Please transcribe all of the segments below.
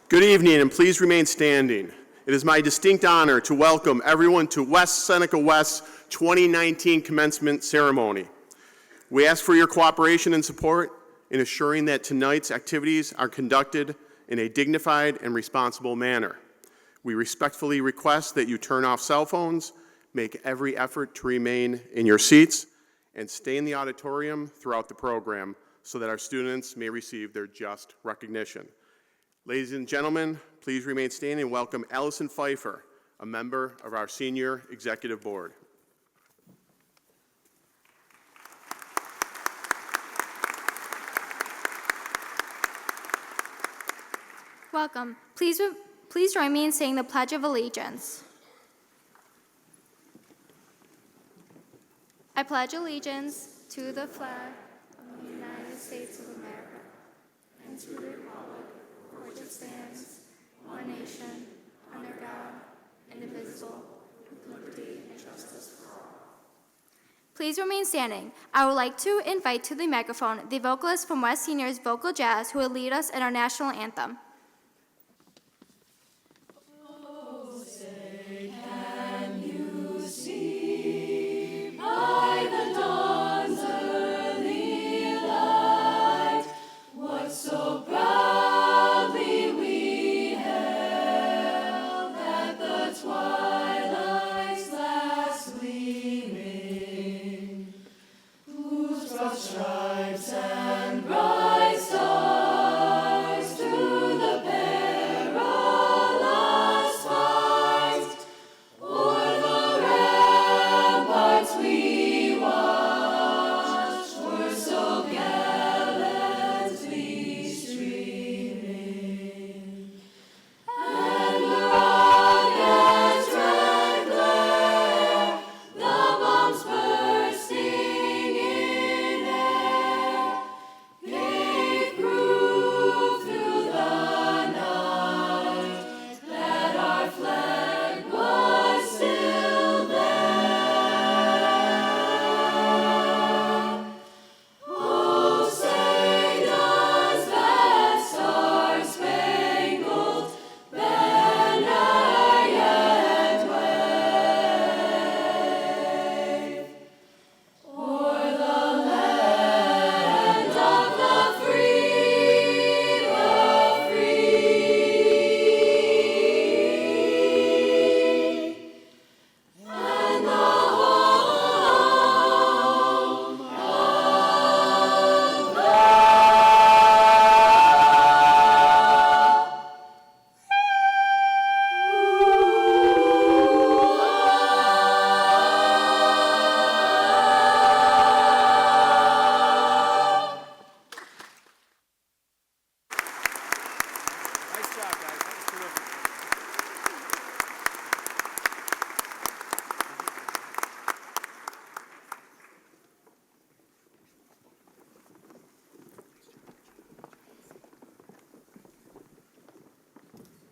Good evening, and please remain standing. It is my distinct honor to welcome everyone to West Seneca West's 2019 commencement ceremony. We ask for your cooperation and support in assuring that tonight's activities are conducted in a dignified and responsible manner. We respectfully request that you turn off cell phones, make every effort to remain in your seats, and stay in the auditorium throughout the program so that our students may receive their just recognition. Ladies and gentlemen, please remain standing and welcome Allison Pfeiffer, a member of our Senior Executive Board. Welcome. Please join me in saying the Pledge of Allegiance. I pledge allegiance to the flag of the United States of America and to the republic for which it stands, one nation, under God, indivisible, with liberty and justice for all. Please remain standing. I would like to invite to the microphone the vocalist from West Seniors Vocal Jazz who will lead us in our national anthem.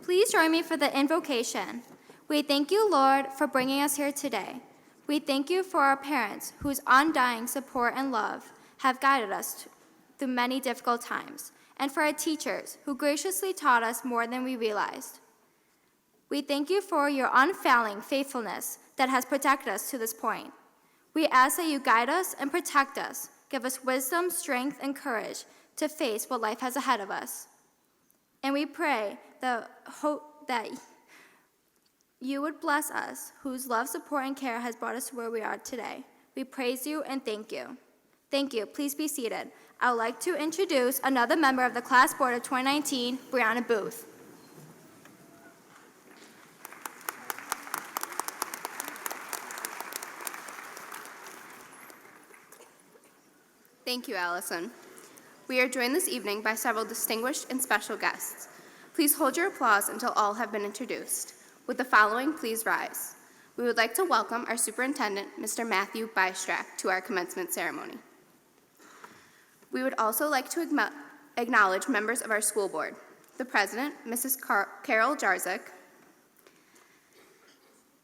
Please join me for the invocation. We thank you, Lord, for bringing us here today. We thank you for our parents, whose undying support and love have guided us through many difficult times, and for our teachers, who graciously taught us more than we realized. We thank you for your unfailing faithfulness that has protected us to this point. We ask that you guide us and protect us, give us wisdom, strength, and courage to face what life has ahead of us. And we pray that you would bless us, whose love, support, and care has brought us to where we are today. We praise you and thank you. Thank you. Please be seated. I would like to introduce another member of the Class Board of 2019, Brianna Booth. Thank you, Allison. We are joined this evening by several distinguished and special guests. Please hold your applause until all have been introduced. With the following, please rise. We would like to welcome our superintendent, Mr. Matthew Bystrack, to our commencement ceremony. We would also like to acknowledge members of our school board, the president, Mrs. Carol Jarzik,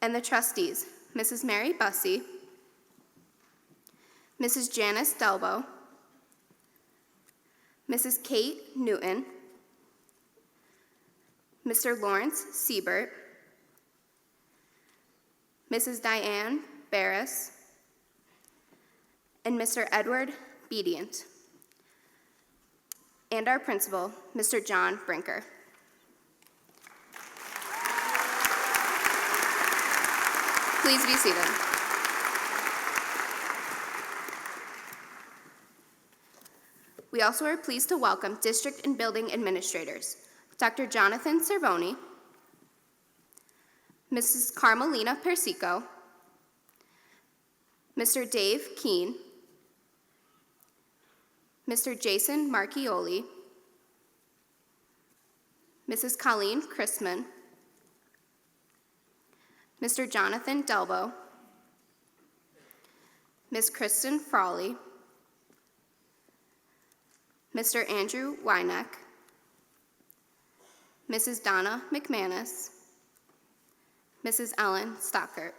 and the trustees, Mrs. Mary Bussey, Mrs. Janice Delbo, Mrs. Kate Newton, Mr. Lawrence Siebert, Mrs. Diane Barris, and Mr. Edward Bedient, and our principal, Mr. John Brinker. Please be seated. We also are pleased to welcome District and Building Administrators, Dr. Jonathan Cervoni, Mrs. Carmelina Persico, Mr. Dave Keene, Mr. Jason Marchioli, Mrs. Colleen Chrisman, Mr. Jonathan Delbo, Ms. Kristen Frawley, Mr. Andrew Wyneck, Mrs. Donna McManus, Mrs. Ellen Stockert.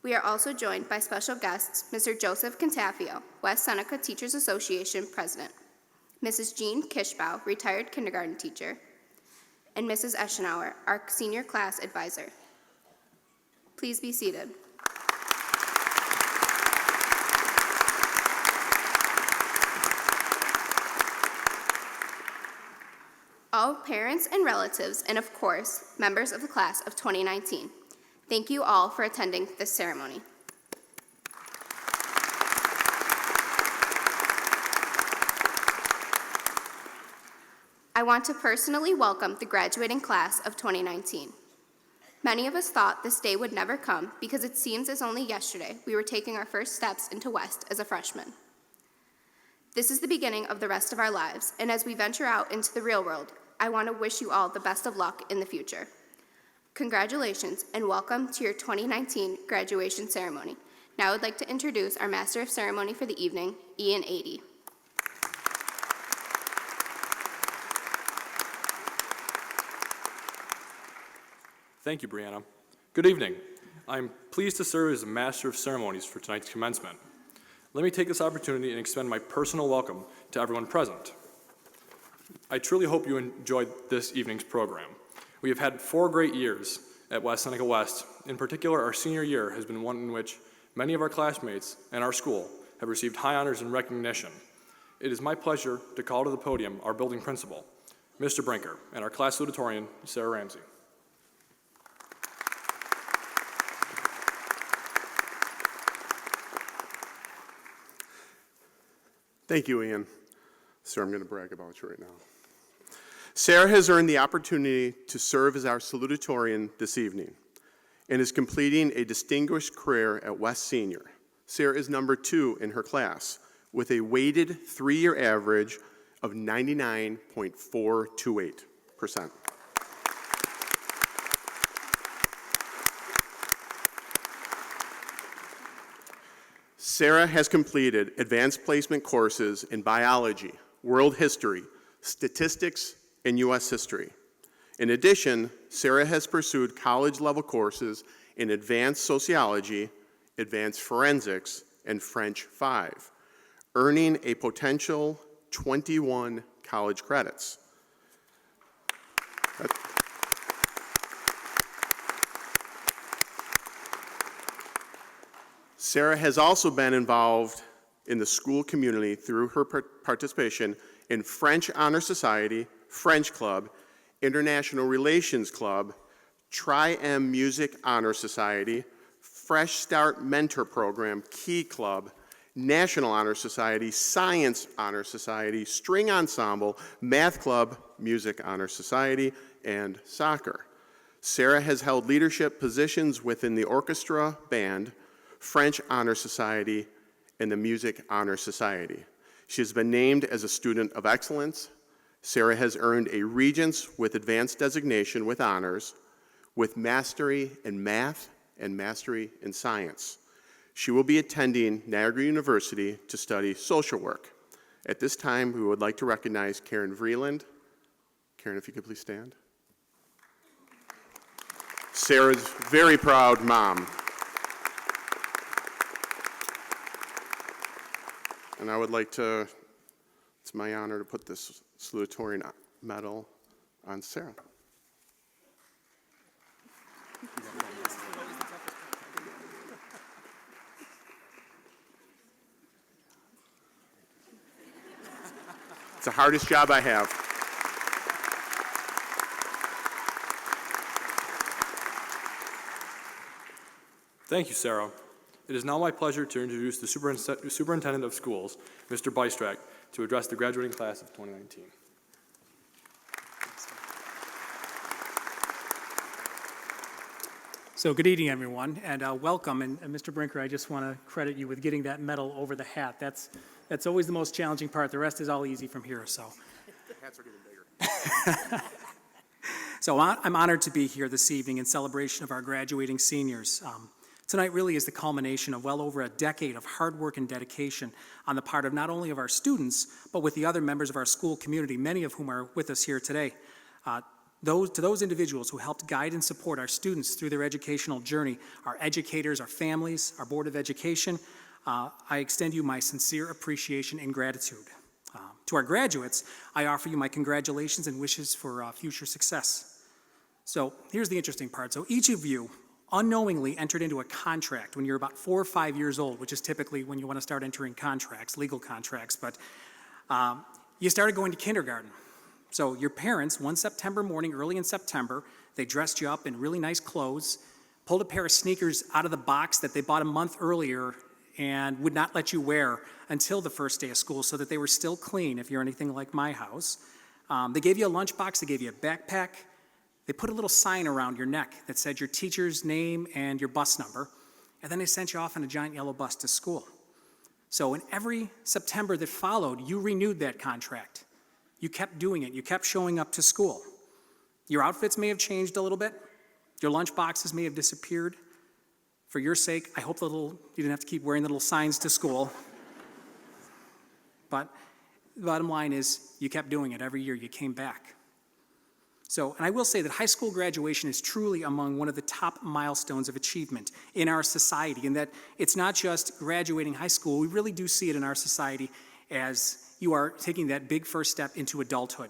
We are also joined by special guests, Mr. Joseph Cantafio, West Seneca Teachers Association President, Mrs. Jean Kishbau, retired kindergarten teacher, and Mrs. Eschenauer, our senior class advisor. Please be seated. All parents and relatives, and of course, members of the class of 2019, thank you all for attending this ceremony. I want to personally welcome the graduating class of 2019. Many of us thought this day would never come because it seems as only yesterday we were taking our first steps into West as a freshman. This is the beginning of the rest of our lives, and as we venture out into the real world, I want to wish you all the best of luck in the future. Congratulations and welcome to your 2019 graduation ceremony. Now I would like to introduce our Master of Ceremony for the evening, Ian Adey. Thank you, Brianna. Good evening. I'm pleased to serve as the Master of Ceremonies for tonight's commencement. Let me take this opportunity and extend my personal welcome to everyone present. I truly hope you enjoyed this evening's program. We have had 4 great years at West Seneca West. In particular, our senior year has been one in which many of our classmates and our school have received high honors and recognition. It is my pleasure to call to the podium our building principal, Mr. Brinker, and our class valedictorian, Sarah Ramsey. Thank you, Ian. Sir, I'm going to brag about you right now. Sarah has earned the opportunity to serve as our salutatorian this evening and is completing a distinguished career at West Senior. Sarah is number 2 in her class with a weighted 3-year average of 99.428%. Sarah has completed advanced placement courses in biology, world history, statistics, and U.S. history. In addition, Sarah has pursued college-level courses in advanced sociology, advanced forensics, and French 5, earning a potential 21 college credits. Sarah has also been involved in the school community through her participation in French Honor Society, French Club, International Relations Club, Tri-M Music Honor Society, Fresh Start Mentor Program, Key Club, National Honor Society, Science Honor Society, String Ensemble, Math Club, Music Honor Society, and soccer. Sarah has held leadership positions within the orchestra, band, French Honor Society, and the Music Honor Society. She has been named as a Student of Excellence. Sarah has earned a Regents with Advanced Designation with honors, with mastery in math and mastery in science. She will be attending Niagara University to study social work. At this time, we would like to recognize Karen Vreeland. Karen, if you could please stand. Sarah's very proud mom. And I would like to, it's my honor to put this salutatorian medal on Sarah. It's the hardest job I have. Thank you, Sarah. It is now my pleasure to introduce the Superintendent of Schools, Mr. Bystrak, to address the graduating class of 2019. So good evening, everyone, and welcome. And Mr. Brinker, I just want to credit you with getting that medal over the hat. That's always the most challenging part. The rest is all easy from here. So, The hats are getting bigger. so I'm honored to be here this evening in celebration of our graduating seniors. Tonight really is the culmination of well over a decade of hard work and dedication on the part of not only of our students, but with the other members of our school community, many of whom are with us here today. To those individuals who helped guide and support our students through their educational journey, our educators, our families, our Board of Education, I extend you my sincere appreciation and gratitude. To our graduates, I offer you my congratulations and wishes for future success. So here's the interesting part. So each of you unknowingly entered into a contract when you're about 4 or 5 years old, which is typically when you want to start entering contracts, legal contracts, but you started going to kindergarten. So your parents, one September morning, early in September, they dressed you up in really nice clothes, pulled a pair of sneakers out of the box that they bought a month earlier and would not let you wear until the first day of school so that they were still clean if you're anything like my house. They gave you a lunchbox, they gave you a backpack. They put a little sign around your neck that said your teacher's name and your bus number, and then they sent you off on a giant yellow bus to school. So in every September that followed, you renewed that contract. You kept doing it. You kept showing up to school. Your outfits may have changed a little bit. Your lunch boxes may have disappeared. For your sake, I hope you didn't have to keep wearing the little signs to school. But the bottom line is you kept doing it. Every year you came back. So, and I will say that high school graduation is truly among one of the top milestones of achievement in our society, in that it's not just graduating high school. We really do see it in our society as you are taking that big first step into adulthood.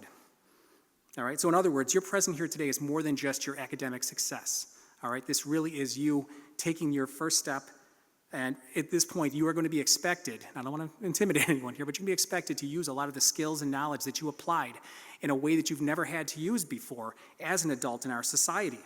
All right, so in other words, your presence here today is more than just your academic success. All right, this really is you taking your first step, and at this point, you are going to be expected, and I don't want to intimidate anyone here, but you're going to be expected to use a lot of the skills and knowledge that you applied in a way that you've never had to use before as an adult in our society.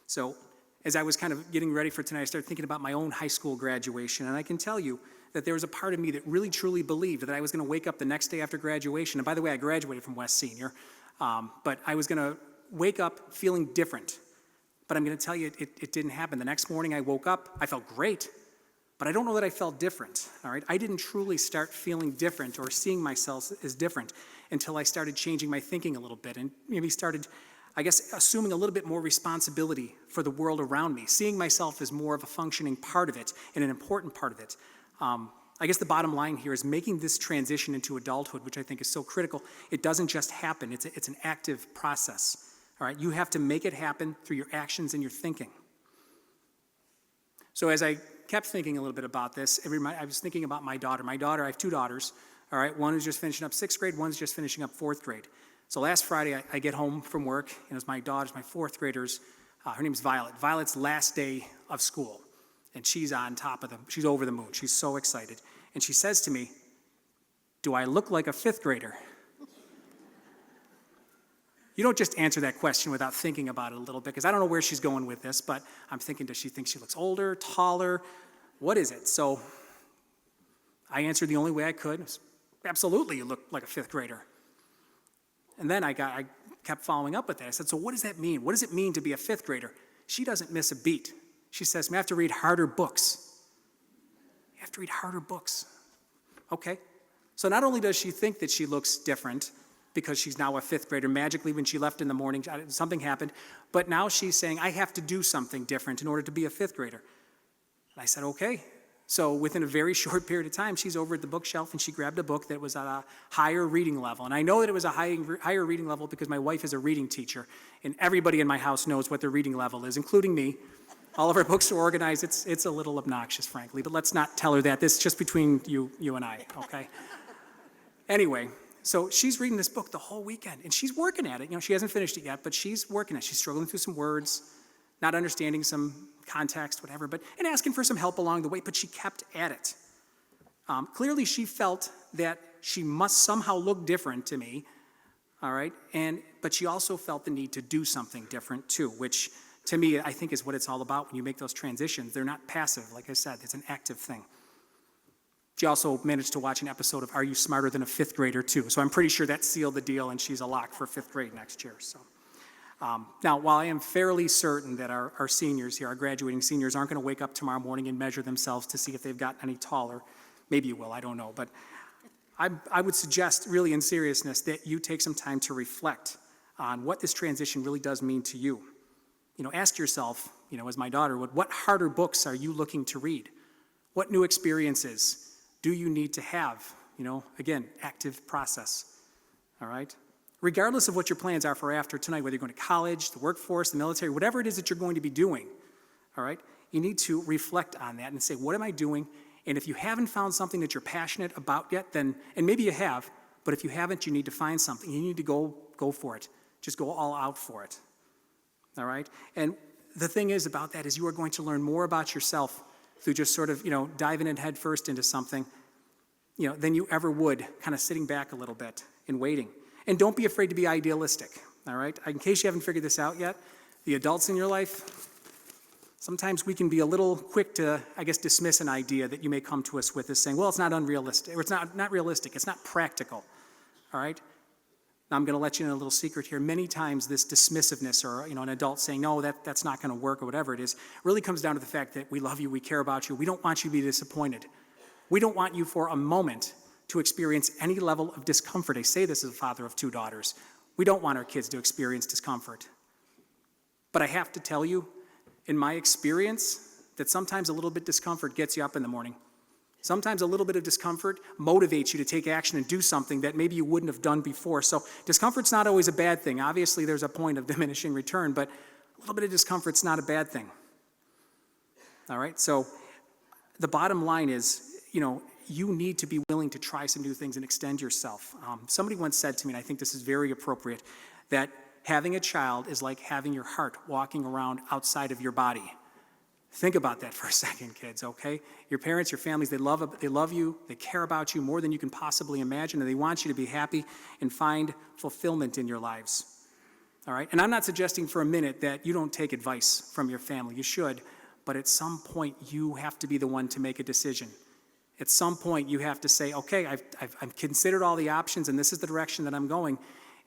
So, as I was kind of getting ready for tonight, I started thinking about my own high school graduation, and I can tell you that there was a part of me that really truly believed that I was going to wake up the next day after graduation, and by the way, I graduated from West Senior, but I was going to wake up feeling different. But I'm going to tell you, it didn't happen. The next morning I woke up, I felt great, but I don't know that I felt different, all right? I didn't truly start feeling different or seeing myself as different until I started changing my thinking a little bit and maybe started, I guess, assuming a little bit more responsibility for the world around me, seeing myself as more of a functioning part of it and an important part of it. I guess the bottom line here is making this transition into adulthood, which I think is so critical. It doesn't just happen. It's an active process. All right, you have to make it happen through your actions and your thinking. So as I kept thinking a little bit about this, I was thinking about my daughter. I have 2 daughters. All right, one is just finishing up 6th grade, one's just finishing up 4th grade. So last Friday, I get home from work, and it was my daughter's, my 4th graders. Her name's Violet. Violet's last day of school, and she's on top of them. She's over the moon. She's so excited. And she says to me, "Do I look like a 5th grader?" You don't just answer that question without thinking about it a little bit, because I don't know where she's going with this, but I'm thinking, does she think she looks older, taller? What is it? So I answered the only way I could. It was, absolutely, you look like a 5th grader. And then I kept following up with that. I said, so what does that mean? What does it mean to be a 5th grader? She doesn't miss a beat. She says, "I have to read harder books." You have to read harder books. Okay. So not only does she think that she looks different, because she's now a 5th grader. Magically, when she left in the morning, something happened. But now she's saying, I have to do something different in order to be a 5th grader. And I said, okay. So within a very short period of time, she's over at the bookshelf, and she grabbed a book that was at a higher reading level. And I know that it was a higher reading level because my wife is a reading teacher, and everybody in my house knows what their reading level is, including me. All of our books are organized. It's a little obnoxious, frankly, but let's not tell her that. This is just between you and I, okay? Anyway, So she's reading this book the whole weekend, and she's working at it. She hasn't finished it yet, but she's working at it. She's struggling through some words, not understanding some context, whatever, and asking for some help along the way, but she kept at it. Clearly, she felt that she must somehow look different to me, all right? But she also felt the need to do something different, too, which, to me, I think is what it's all about when you make those transitions. They're not passive, like I said. It's an active thing. She also managed to watch an episode of Are You Smarter Than a Fifth Grader, too? So I'm pretty sure that sealed the deal, and she's a lock for fifth grade next year. So now, while I am fairly certain that our seniors here, our graduating seniors, aren't going to wake up tomorrow morning and measure themselves to see if they've gotten any taller, maybe you will, I don't know. But I would suggest, really in seriousness, that you take some time to reflect on what this transition really does mean to you. Ask yourself, as my daughter would, what harder books are you looking to read? What new experiences do you need to have? Again, active process, all right? Regardless of what your plans are for after tonight, whether you're going to college, the workforce, the military, whatever it is that you're going to be doing, all right? You need to reflect on that and say, what am I doing? And if you haven't found something that you're passionate about yet, then, and maybe you have, but if you haven't, you need to find something. You need to go for it. Just go all out for it, all right? And the thing is about that is you are going to learn more about yourself through just sort of, diving in head first into something, than you ever would kind of sitting back a little bit and waiting. And don't be afraid to be idealistic, all right? In case you haven't figured this out yet, the adults in your life, sometimes we can be a little quick to, dismiss an idea that you may come to us with as saying, well, it's not unrealistic, or it's not realistic, it's not practical, all right? Now, I'm going to let you in a little secret here. Many times this dismissiveness or, an adult saying, no, that's not going to work or whatever it is, really comes down to the fact that we love you, we care about you, we don't want you to be disappointed. We don't want you for a moment to experience any level of discomfort. I say this as a father of two daughters. We don't want our kids to experience discomfort. But I have to tell you, in my experience, that sometimes a little bit of discomfort gets you up in the morning. Sometimes a little bit of discomfort motivates you to take action and do something that maybe you wouldn't have done before. So discomfort's not always a bad thing. Obviously, there's a point of diminishing return, but a little bit of discomfort's not a bad thing. All right? So the bottom line is, you need to be willing to try some new things and extend yourself. Somebody once said to me, and I think this is very appropriate, that having a child is like having your heart walking around outside of your body. Think about that for a second, kids, okay? Your parents, your families, they love you, they care about you more than you can possibly imagine, and they want you to be happy and find fulfillment in your lives, all right? And I'm not suggesting for a minute that you don't take advice from your family. You should, but at some point, you have to be the one to make a decision. At some point, you have to say, okay, I've considered all the options, and this is the direction that I'm going,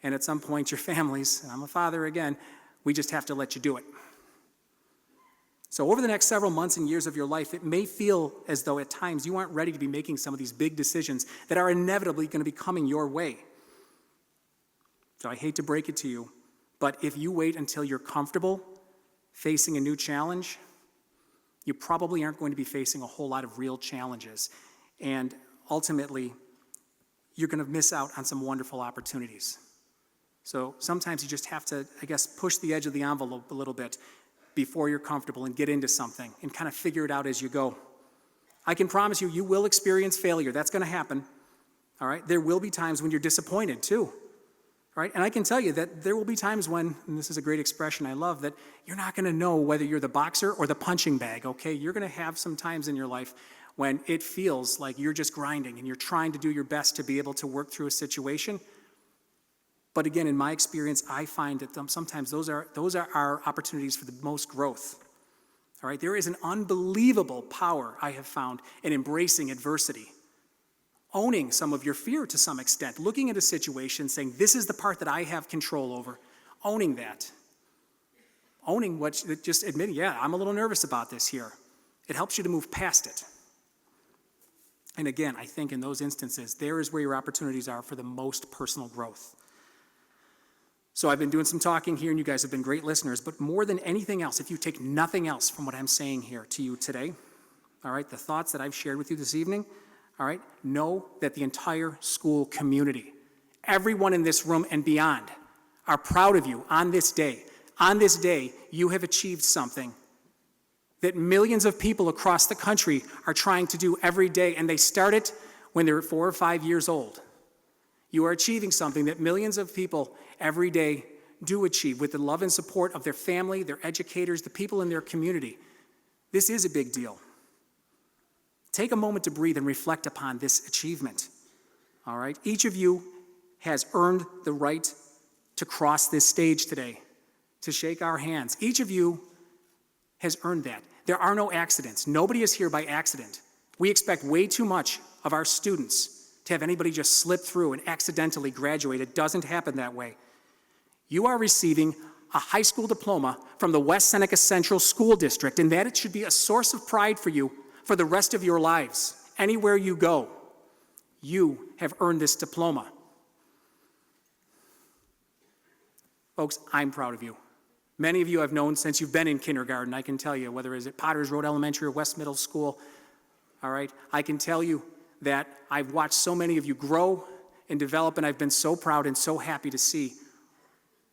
and at some point, your families, and I'm a father again, we just have to let you do it. So over the next several months and years of your life, it may feel as though at times you aren't ready to be making some of these big decisions that are inevitably going to be coming your way. So I hate to break it to you, but if you wait until you're comfortable facing a new challenge, you probably aren't going to be facing a whole lot of real challenges. And ultimately, you're going to miss out on some wonderful opportunities. So sometimes you just have to, push the edge of the envelope a little bit before you're comfortable and get into something and kind of figure it out as you go. I can promise you, you will experience failure. That's going to happen, all right? There will be times when you're disappointed too, all right? And I can tell you that there will be times when, and this is a great expression I love, that you're not going to know whether you're the boxer or the punching bag, okay? You're going to have some times in your life when it feels like you're just grinding and you're trying to do your best to be able to work through a situation. But again, in my experience, I find that sometimes those are our opportunities for the most growth. All right, there is an unbelievable power I have found in embracing adversity, owning some of your fear to some extent, looking at a situation, saying, this is the part that I have control over, owning that. Owning just admitting, yeah, I'm a little nervous about this here. It helps you to move past it. And again, I think in those instances, there is where your opportunities are for the most personal growth. So I've been doing some talking here, and you guys have been great listeners, but more than anything else, if you take nothing else from what I'm saying here to you today, all right, the thoughts that I've shared with you this evening, all right, know that the entire school community, everyone in this room and beyond, are proud of you on this day. On this day, you have achieved something that millions of people across the country are trying to do every day, and they start it when they're 4 or 5 years old. You are achieving something that millions of people every day do achieve with the love and support of their family, their educators, the people in their community. This is a big deal. Take a moment to breathe and reflect upon this achievement. All right? Each of you has earned the right to cross this stage today, to shake our hands. Each of you has earned that. There are no accidents. Nobody is here by accident. We expect way too much of our students to have anybody just slip through and accidentally graduate. It doesn't happen that way. You are receiving a high school diploma from the West Seneca Central School District, and that it should be a source of pride for you for the rest of your lives. Anywhere you go, you have earned this diploma. Folks, I'm proud of you. Many of you I've known since you've been in kindergarten. I can tell you, whether it's at Potters Road Elementary or West Middle School, all right, I can tell you that I've watched so many of you grow and develop, and I've been so proud and so happy to see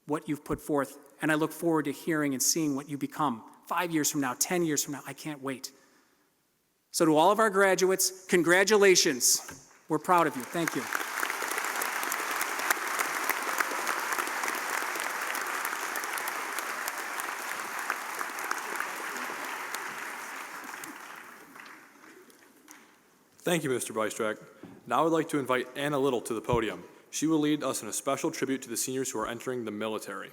what you've put forth, and I look forward to hearing and seeing what you become 5 years from now, 10 years from now. I can't wait. So to all of our graduates, congratulations. We're proud of you. Thank you. Thank you, Mr. Bystrack. Now I'd like to invite Anna Little to the podium. She will lead us in a special tribute to the seniors who are entering the military.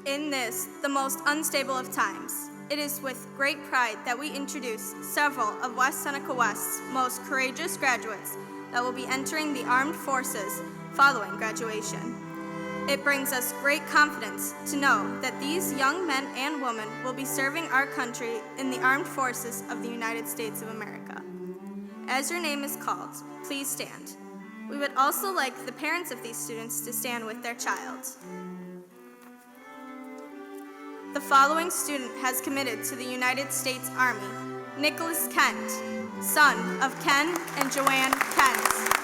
In this, the most unstable of times, it is with great pride that we introduce several of West Seneca West's most courageous graduates that will be entering the armed forces following graduation. It brings us great confidence to know that these young men and women will be serving our country in the armed forces of the United States of America. As your name is called, please stand. We would also like the parents of these students to stand with their child. The following student has committed to the United States Army: Nicholas Kent, son of Ken and Joanne Kent.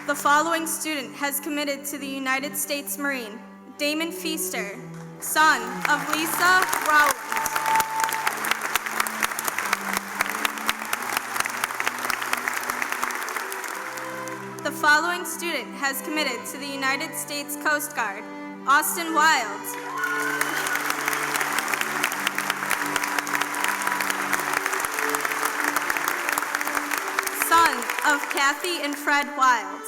The following student has committed to the United States Marine: Damon Feaster, son of Lisa Rowland. The following student has committed to the United States Coast Guard: Austin Wild. Son of Kathy and Fred Wild.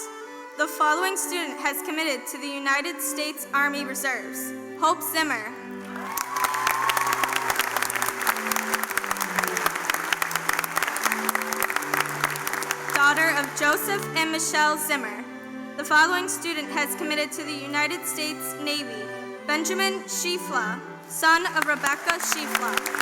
The following student has committed to the United States Army Reserves: Hope Zimmer. Daughter of Joseph and Michelle Zimmer. The following student has committed to the United States Navy: Benjamin Schiefla, son of Rebecca Schiefla.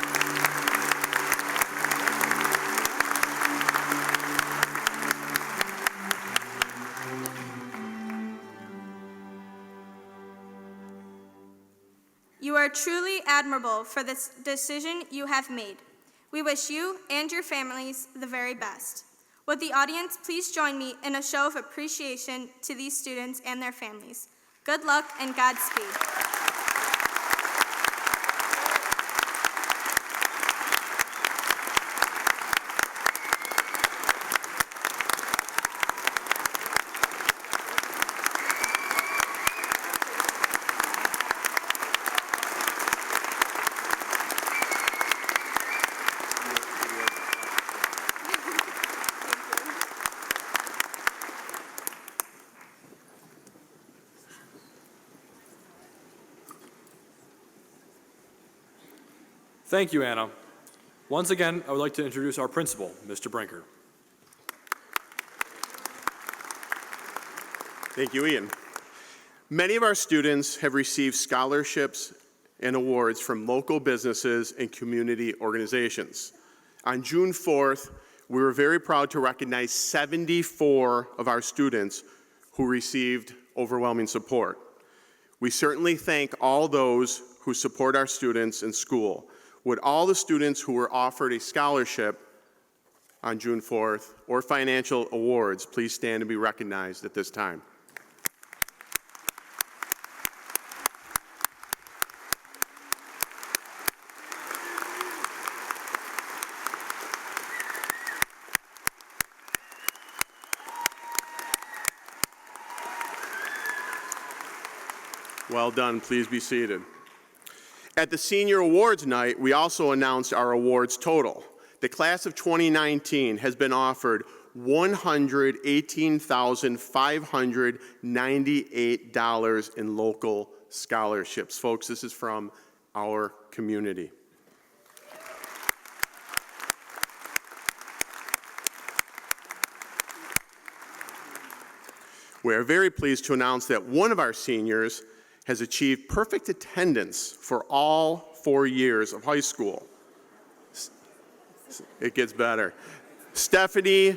You are truly admirable for this decision you have made. We wish you and your families the very best. Would the audience please join me in a show of appreciation to these students and their families? Good luck and Godspeed. Thank you, Anna. Once again, I would like to introduce our principal, Mr. Brinker. Thank you, Ian. Many of our students have received scholarships and awards from local businesses and community organizations. On June 4th, we were very proud to recognize 74 of our students who received overwhelming support. We certainly thank all those who support our students in school. Would all the students who were offered a scholarship on June 4th, or financial awards, please stand and be recognized at this time. Well done. Please be seated. At the Senior Awards Night, we also announced our awards total. The class of 2019 has been offered $118,598 in local scholarships. Folks, this is from our community. We are very pleased to announce that one of our seniors has achieved perfect attendance for all 4 years of high school. It gets better. Stephanie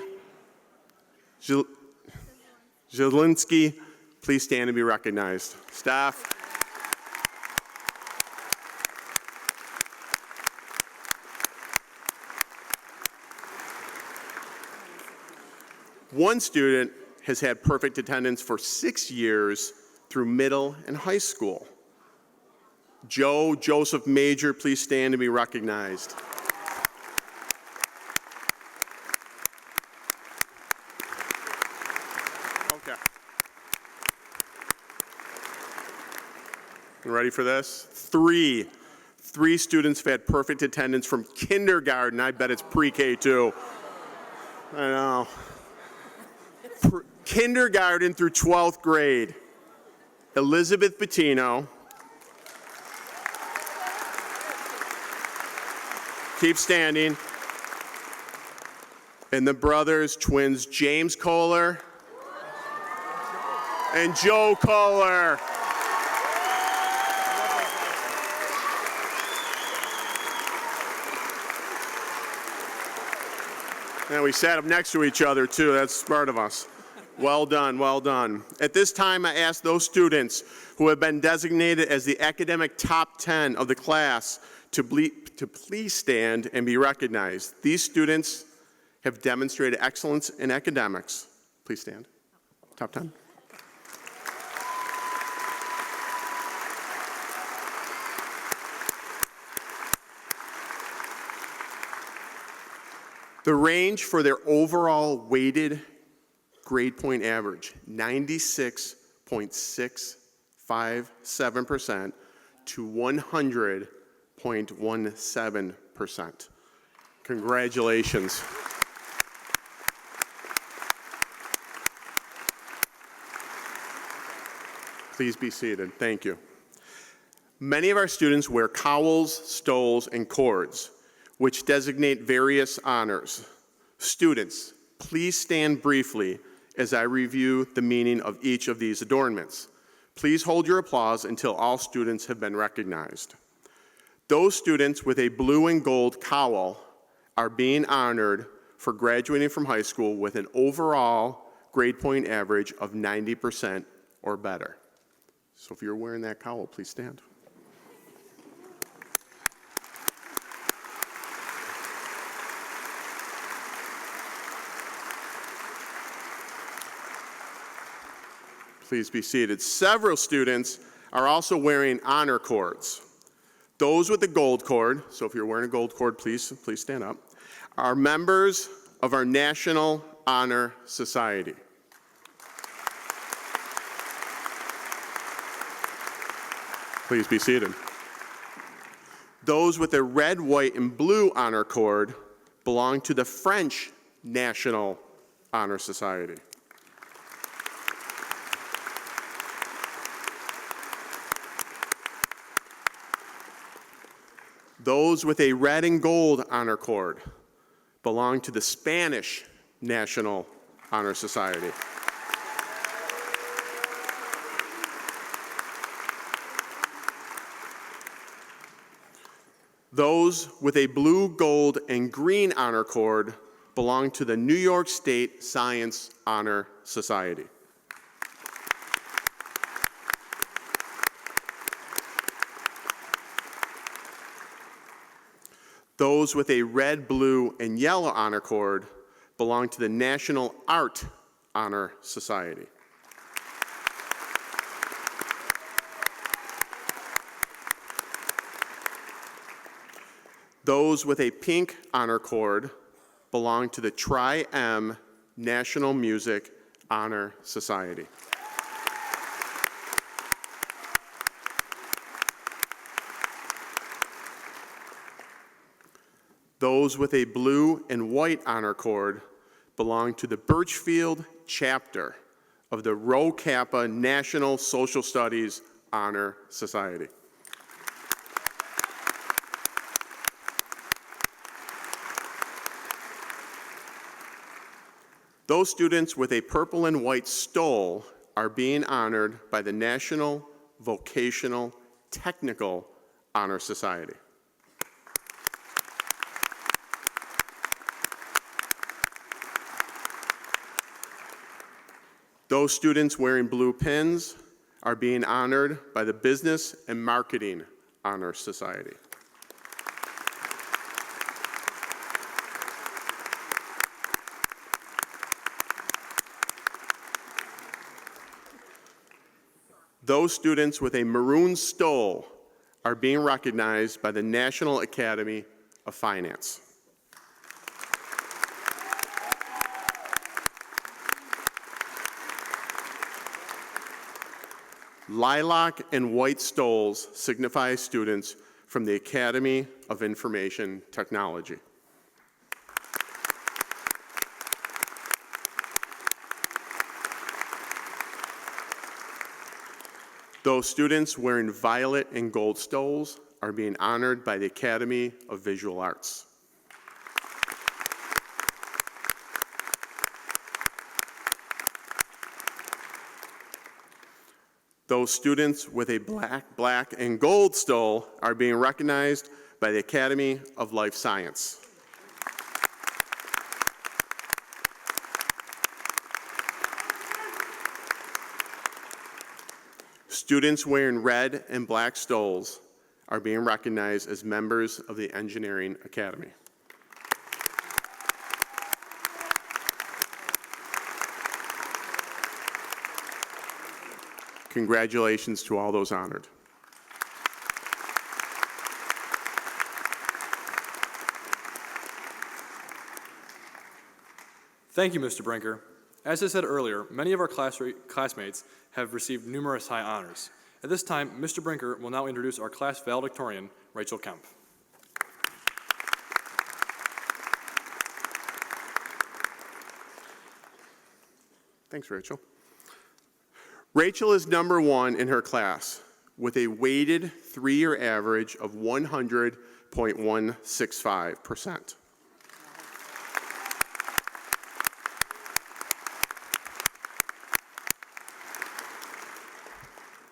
Zielinski, please stand and be recognized. Staff. One student has had perfect attendance for 6 years through middle and high school. Joe Joseph Major, please stand and be recognized. Okay. You ready for this? Three students have had perfect attendance from kindergarten. I bet it's pre-K too. I know. Kindergarten through 12th grade. Elizabeth Bettino. Keep standing. And the brothers, twins, James Kohler and Joe Kohler. And we sat up next to each other too. That's smart of us. Well done, well done. At this time, I ask those students who have been designated as the academic top 10 of the class to please stand and be recognized. These students have demonstrated excellence in academics. Please stand. Top 10. The range for their overall weighted grade point average, 96.657% to 100.17%. Congratulations. Please be seated. Thank you. Many of our students wear cowls, stoles, and cords, which designate various honors. Students, please stand briefly as I review the meaning of each of these adornments. Please hold your applause until all students have been recognized. Those students with a blue and gold cowl are being honored for graduating from high school with an overall grade point average of 90% or better. So if you're wearing that cowl, please stand. Please be seated. Several students are also wearing honor cords. Those with the gold cord, so if you're wearing a gold cord, please stand up, are members of our National Honor Society. Please be seated. Those with the red, white, and blue honor cord belong to the French National Honor Society. Those with a red and gold honor cord belong to the Spanish National Honor Society. Those with a blue, gold, and green honor cord belong to the New York State Science Honor Society. Those with a red, blue, and yellow honor cord belong to the National Art Honor Society. Those with a pink honor cord belong to the Tri-M National Music Honor Society. Those with a blue and white honor cord belong to the Birchfield chapter of the Rho Kappa National Social Studies Honor Society. Those students with a purple and white stole are being honored by the National Vocational Technical Honor Society. Those students wearing blue pins are being honored by the Business and Marketing Honor Society. Those students with a maroon stole are being recognized by the National Academy of Finance. Lilac and white stoles signify students from the Academy of Information Technology. Those students wearing violet and gold stoles are being honored by the Academy of Visual Arts. Those students with a black, and gold stole are being recognized by the Academy of Life Science. Students wearing red and black stoles are being recognized as members of the Engineering Academy. Congratulations to all those honored. Thank you, Mr. Brinker. As I said earlier, many of our classmates have received numerous high honors. At this time, Mr. Brinker will now introduce our class valedictorian, Rachel Kemp. Thanks, Rachel. Rachel is number one in her class with a weighted three-year average of 100.165%.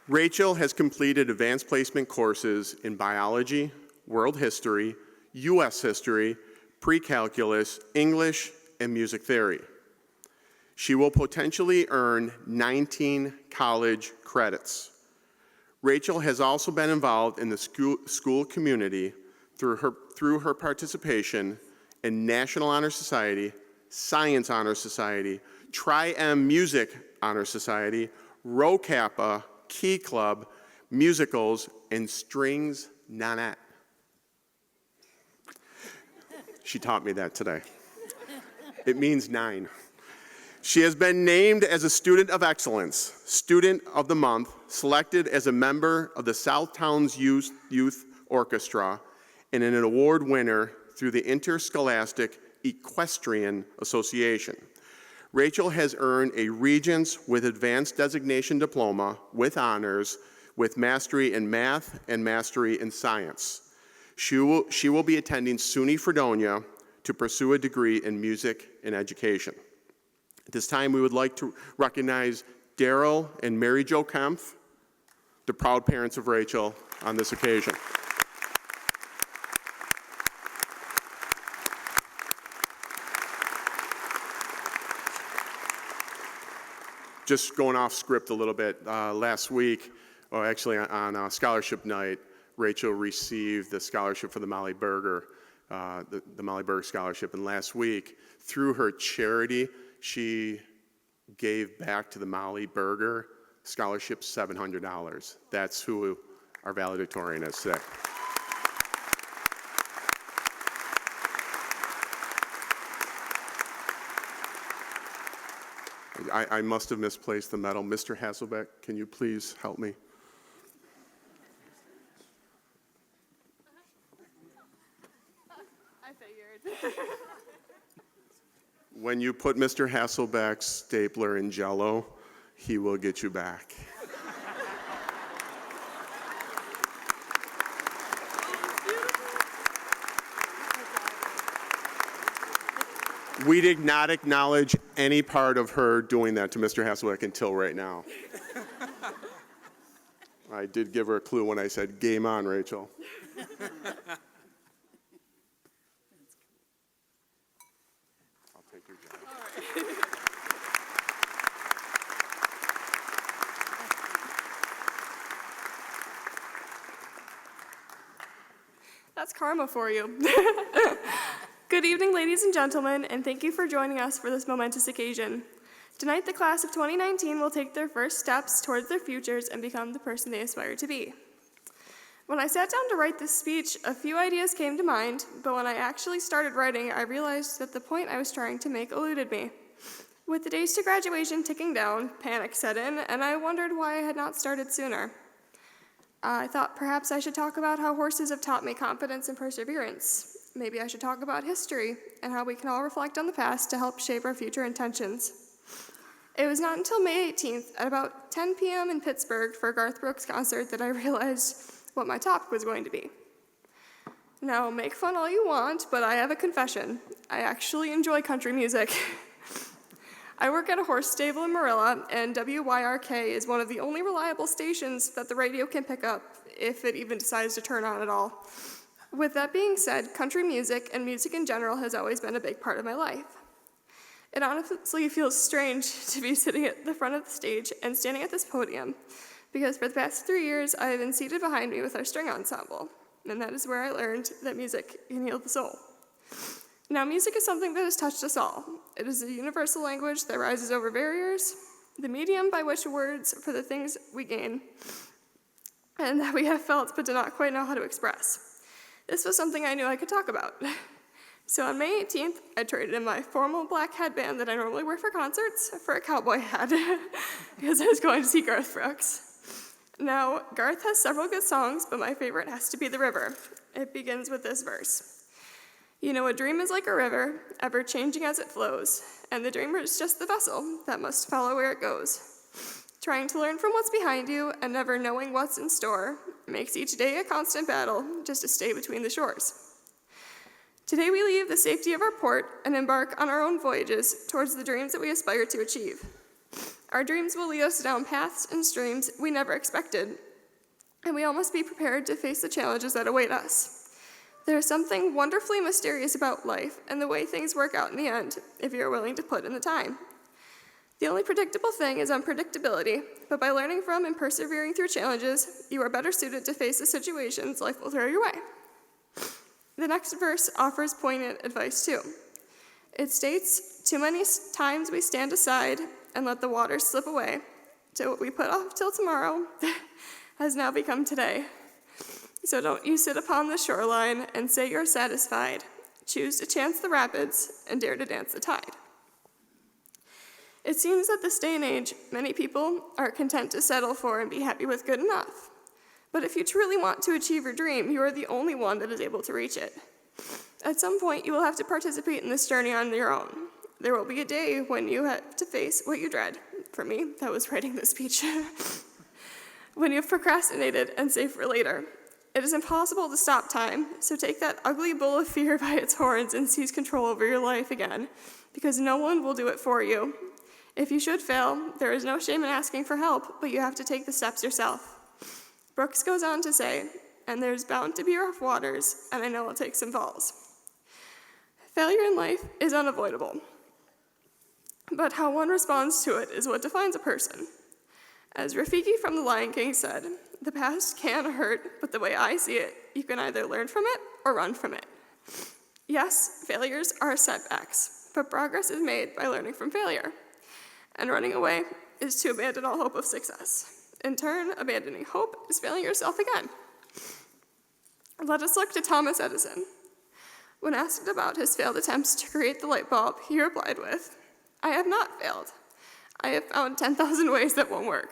Rachel has completed advanced placement courses in biology, world history, U.S. history, pre-calculus, English, and music theory. She will potentially earn 19 college credits. Rachel has also been involved in the school community through her participation in National Honor Society, Science Honor Society, Tri-M Music Honor Society, Rho Kappa, Key Club, musicals, and strings nanette. She taught me that today. It means 9. She has been named as a Student of Excellence, Student of the Month, selected as a member of the Southtowns Youth Orchestra, and an award winner through the Interscholastic Equestrian Association. Rachel has earned a Regents with Advanced Designation Diploma with honors, with mastery in math and mastery in science. She will be attending SUNY Fredonia to pursue a degree in music and education. At this time, we would like to recognize Daryl and Mary Jo Kemp, the proud parents of Rachel, on this occasion. Just going off script a little bit, last week, or actually on scholarship night, Rachel received the scholarship for the Molly Berger the Molly Berg Scholarship. And last week, through her charity, she gave back to the Molly Berger Scholarship $700. That's who our valedictorian is today. I must have misplaced the medal. Mr. Hasselbeck, can you please help me? I figured. When you put Mr. Hasselbeck's stapler in Jell-O, he will get you back. We did not acknowledge any part of her doing that to Mr. Hasselbeck until right now. I did give her a clue when I said, "Game on, Rachel." I'll take your job. That's karma for you. Good evening, ladies and gentlemen, and thank you for joining us for this momentous occasion. Tonight, the class of 2019 will take their first steps towards their futures and become the person they aspire to be. When I sat down to write this speech, a few ideas came to mind, but when I actually started writing, I realized that the point I was trying to make eluded me. With the days to graduation ticking down, panic set in, and I wondered why I had not started sooner. I thought perhaps I should talk about how horses have taught me confidence and perseverance. Maybe I should talk about history and how we can all reflect on the past to help shape our future intentions. It was not until May 18th at about 10 p.m. in Pittsburgh for a Garth Brooks concert that I realized what my topic was going to be. Now, make fun all you want, but I have a confession. I actually enjoy country music. I work at a horse stable in Marilla, and WYRK is one of the only reliable stations that the radio can pick up, if it even decides to turn on at all. With that being said, country music and music in general has always been a big part of my life. It honestly feels strange to be sitting at the front of the stage and standing at this podium, because for the past 3 years, I have been seated behind me with our string ensemble, and that is where I learned that music can heal the soul. Now, music is something that has touched us all. It is a universal language that rises over barriers, the medium by which words for the things we gain, and that we have felt but do not quite know how to express. This was something I knew I could talk about. So on May 18th, I traded in my formal black headband that I normally wear for concerts for a cowboy hat because I was going to see Garth Brooks. Now, Garth has several good songs, but my favorite has to be The River. It begins with this verse. You know, a dream is like a river, ever changing as it flows, and the dreamer is just the vessel that must follow where it goes. Trying to learn from what's behind you and never knowing what's in store makes each day a constant battle just to stay between the shores. Today we leave the safety of our port and embark on our own voyages towards the dreams that we aspire to achieve. Our dreams will lead us down paths and streams we never expected, and we all must be prepared to face the challenges that await us. There is something wonderfully mysterious about life and the way things work out in the end, if you are willing to put in the time. The only predictable thing is unpredictability, but by learning from and persevering through challenges, you are better suited to face the situations life will throw your way. The next verse offers poignant advice too. It states, too many times we stand aside and let the waters slip away, so what we put off till tomorrow has now become today. So don't you sit upon the shoreline and say you're satisfied. Choose to chance the rapids and dare to dance the tide. It seems that this day and age, many people are content to settle for and be happy with good enough. But if you truly want to achieve your dream, you are the only one that is able to reach it. At some point, you will have to participate in this journey on your own. There will be a day when you have to face what you dread. For me, that was writing this speech. When you have procrastinated and saved for later. It is impossible to stop time, so take that ugly bull of fear by its horns and seize control over your life again, because no one will do it for you. If you should fail, there is no shame in asking for help, but you have to take the steps yourself. Brooks goes on to say, and there's bound to be rough waters, and I know I'll take some falls. Failure in life is unavoidable, but how one responds to it is what defines a person. As Rafiki from The Lion King said, the past can hurt, but the way I see it, you can either learn from it or run from it. Yes, failures are setbacks, but progress is made by learning from failure. And running away is to abandon all hope of success. In turn, abandoning hope is failing yourself again. Let us look to Thomas Edison. When asked about his failed attempts to create the light bulb, he replied with, "I have not failed. I have found 10,000 ways that won't work."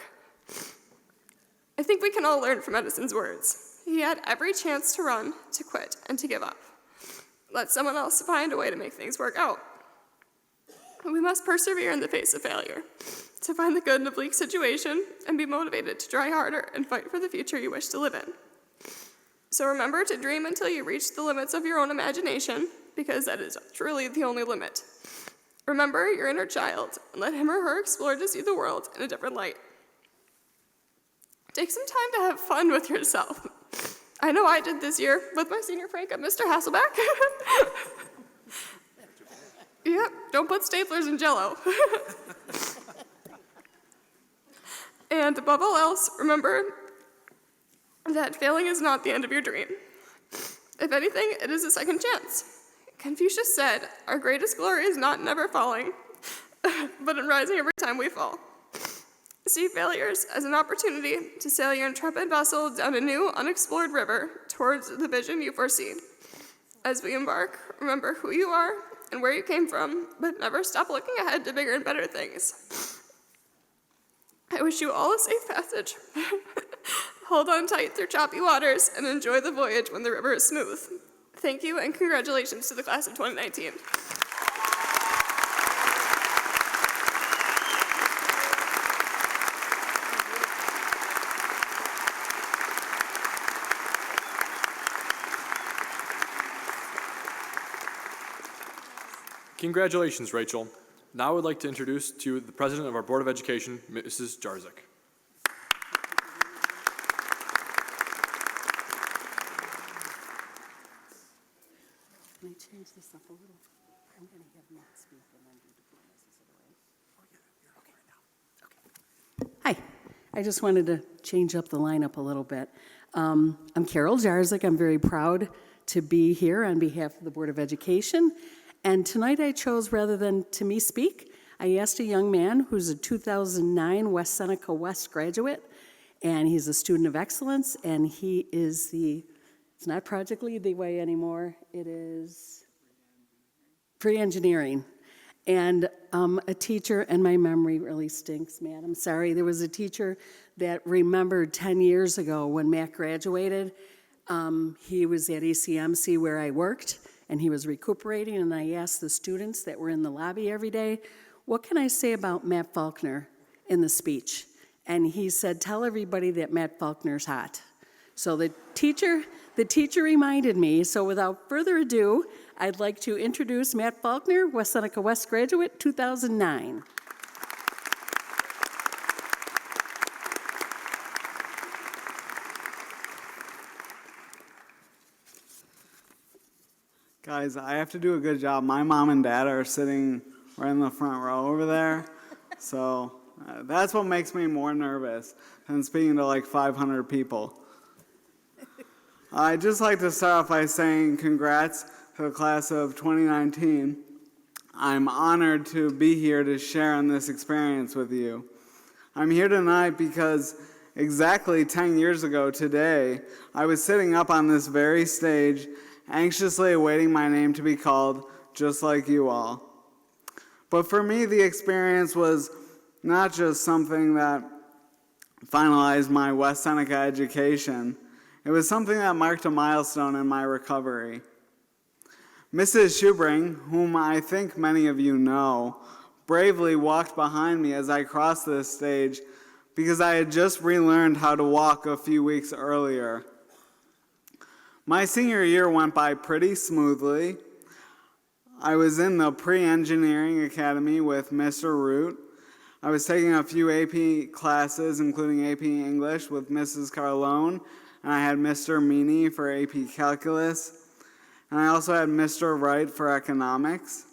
I think we can all learn from Edison's words. He had every chance to run, to quit, and to give up. Let someone else find a way to make things work out. We must persevere in the face of failure, to find the good in a bleak situation, and be motivated to try harder and fight for the future you wish to live in. So remember to dream until you reach the limits of your own imagination, because that is truly the only limit. Remember your inner child, and let him or her explore to see the world in a different light. Take some time to have fun with yourself. I know I did this year with my senior prank at Mr. Hasselbeck. Yep, don't put staplers in Jell-O. And above all else, remember that failing is not the end of your dream. If anything, it is a second chance. Confucius said, "Our greatest glory is not in never falling, but in rising every time we fall." See failures as an opportunity to sail your intrepid vessel down a new, unexplored river towards the vision you foresee. As we embark, remember who you are and where you came from, but never stop looking ahead to bigger and better things. I wish you all a safe passage. Hold on tight through choppy waters and enjoy the voyage when the river is smooth. Thank you and congratulations to the class of 2019. Congratulations, Rachel. Now I would like to introduce to you the President of our Board of Education, Mrs. Jarzik. Can I change this up a little? I'm going to have Matt speak and then do diplomas. Is it all right? Okay. Hi. I just wanted to change up the lineup a little bit. I'm Carol Jarzik. I'm very proud to be here on behalf of the Board of Education. And tonight I chose, rather than to me speak, I asked a young man who's a 2009 West Seneca West graduate, and he's a student of excellence, and he is it's not Project Lead the Way anymore, it is pre-engineering. And a teacher, and my memory really stinks, Matt, I'm sorry. There was a teacher that remembered 10 years ago when Matt graduated. He was at ECMC where I worked, and he was recuperating, and I asked the students that were in the lobby every day, what can I say about Matt Faulkner in the speech? And he said, tell everybody that Matt Faulkner's hot. So the teacher reminded me, so without further ado, I'd like to introduce Matt Faulkner, West Seneca West graduate, 2009. Guys, I have to do a good job. My mom and dad are sitting right in the front row over there, so that's what makes me more nervous than speaking to like 500 people. I'd just like to start off by saying congrats to the class of 2019. I'm honored to be here to share in this experience with you. I'm here tonight because exactly 10 years ago today, I was sitting up on this very stage anxiously awaiting my name to be called, just like you all. But for me, the experience was not just something that finalized my West Seneca education. It was something that marked a milestone in my recovery. Mrs. Schubring, whom I think many of you know, bravely walked behind me as I crossed this stage because I had just relearned how to walk a few weeks earlier. My senior year went by pretty smoothly. I was in the pre-engineering academy with Mr. Root. I was taking a few AP classes, including AP English with Mrs. Carlone, and I had Mr. Meany for AP Calculus, and I also had Mr. Wright for Economics.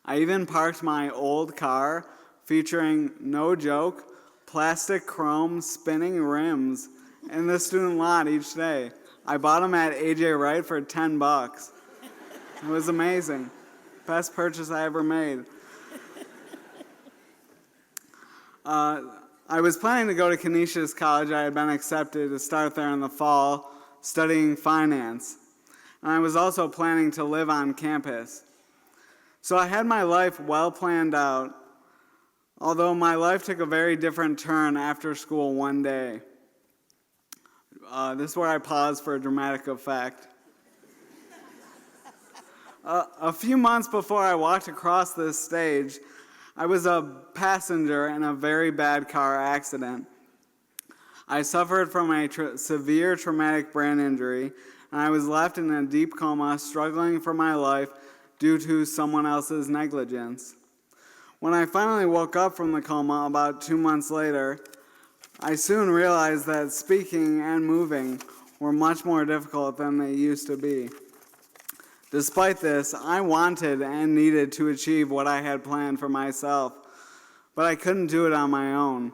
I even parked my old car featuring, no joke, plastic chrome spinning rims in the student lot each day. I bought them at AJ Wright for $10. It was amazing. Best purchase I ever made. I was planning to go to Canisius College. I had been accepted to start there in the fall, studying finance. And I was also planning to live on campus. So I had my life well planned out, although my life took a very different turn after school one day. This is where I pause for a dramatic effect. A few months before I walked across this stage, I was a passenger in a very bad car accident. I suffered from a severe traumatic brain injury, and I was left in a deep coma, struggling for my life due to someone else's negligence. When I finally woke up from the coma about 2 months later, I soon realized that speaking and moving were much more difficult than they used to be. Despite this, I wanted and needed to achieve what I had planned for myself, but I couldn't do it on my own.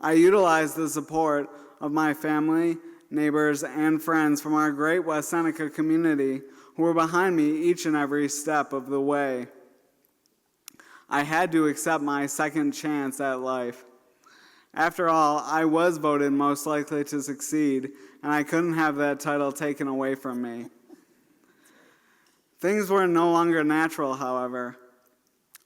I utilized the support of my family, neighbors, and friends from our great West Seneca community who were behind me each and every step of the way. I had to accept my second chance at life. After all, I was voted most likely to succeed, and I couldn't have that title taken away from me. Things were no longer natural, however.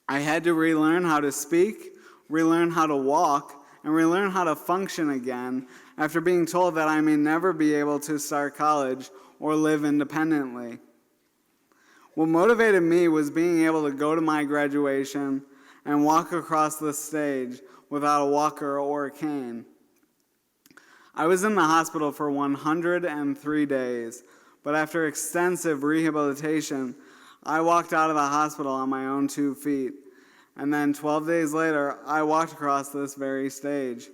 I had to relearn how to speak, relearn how to walk, and relearn how to function again after being told that I may never be able to start college or live independently. What motivated me was being able to go to my graduation and walk across the stage without a walker or a cane. I was in the hospital for 103 days, but after extensive rehabilitation, I walked out of the hospital on my own 2 feet. And then 12 days later, I walked across this very stage.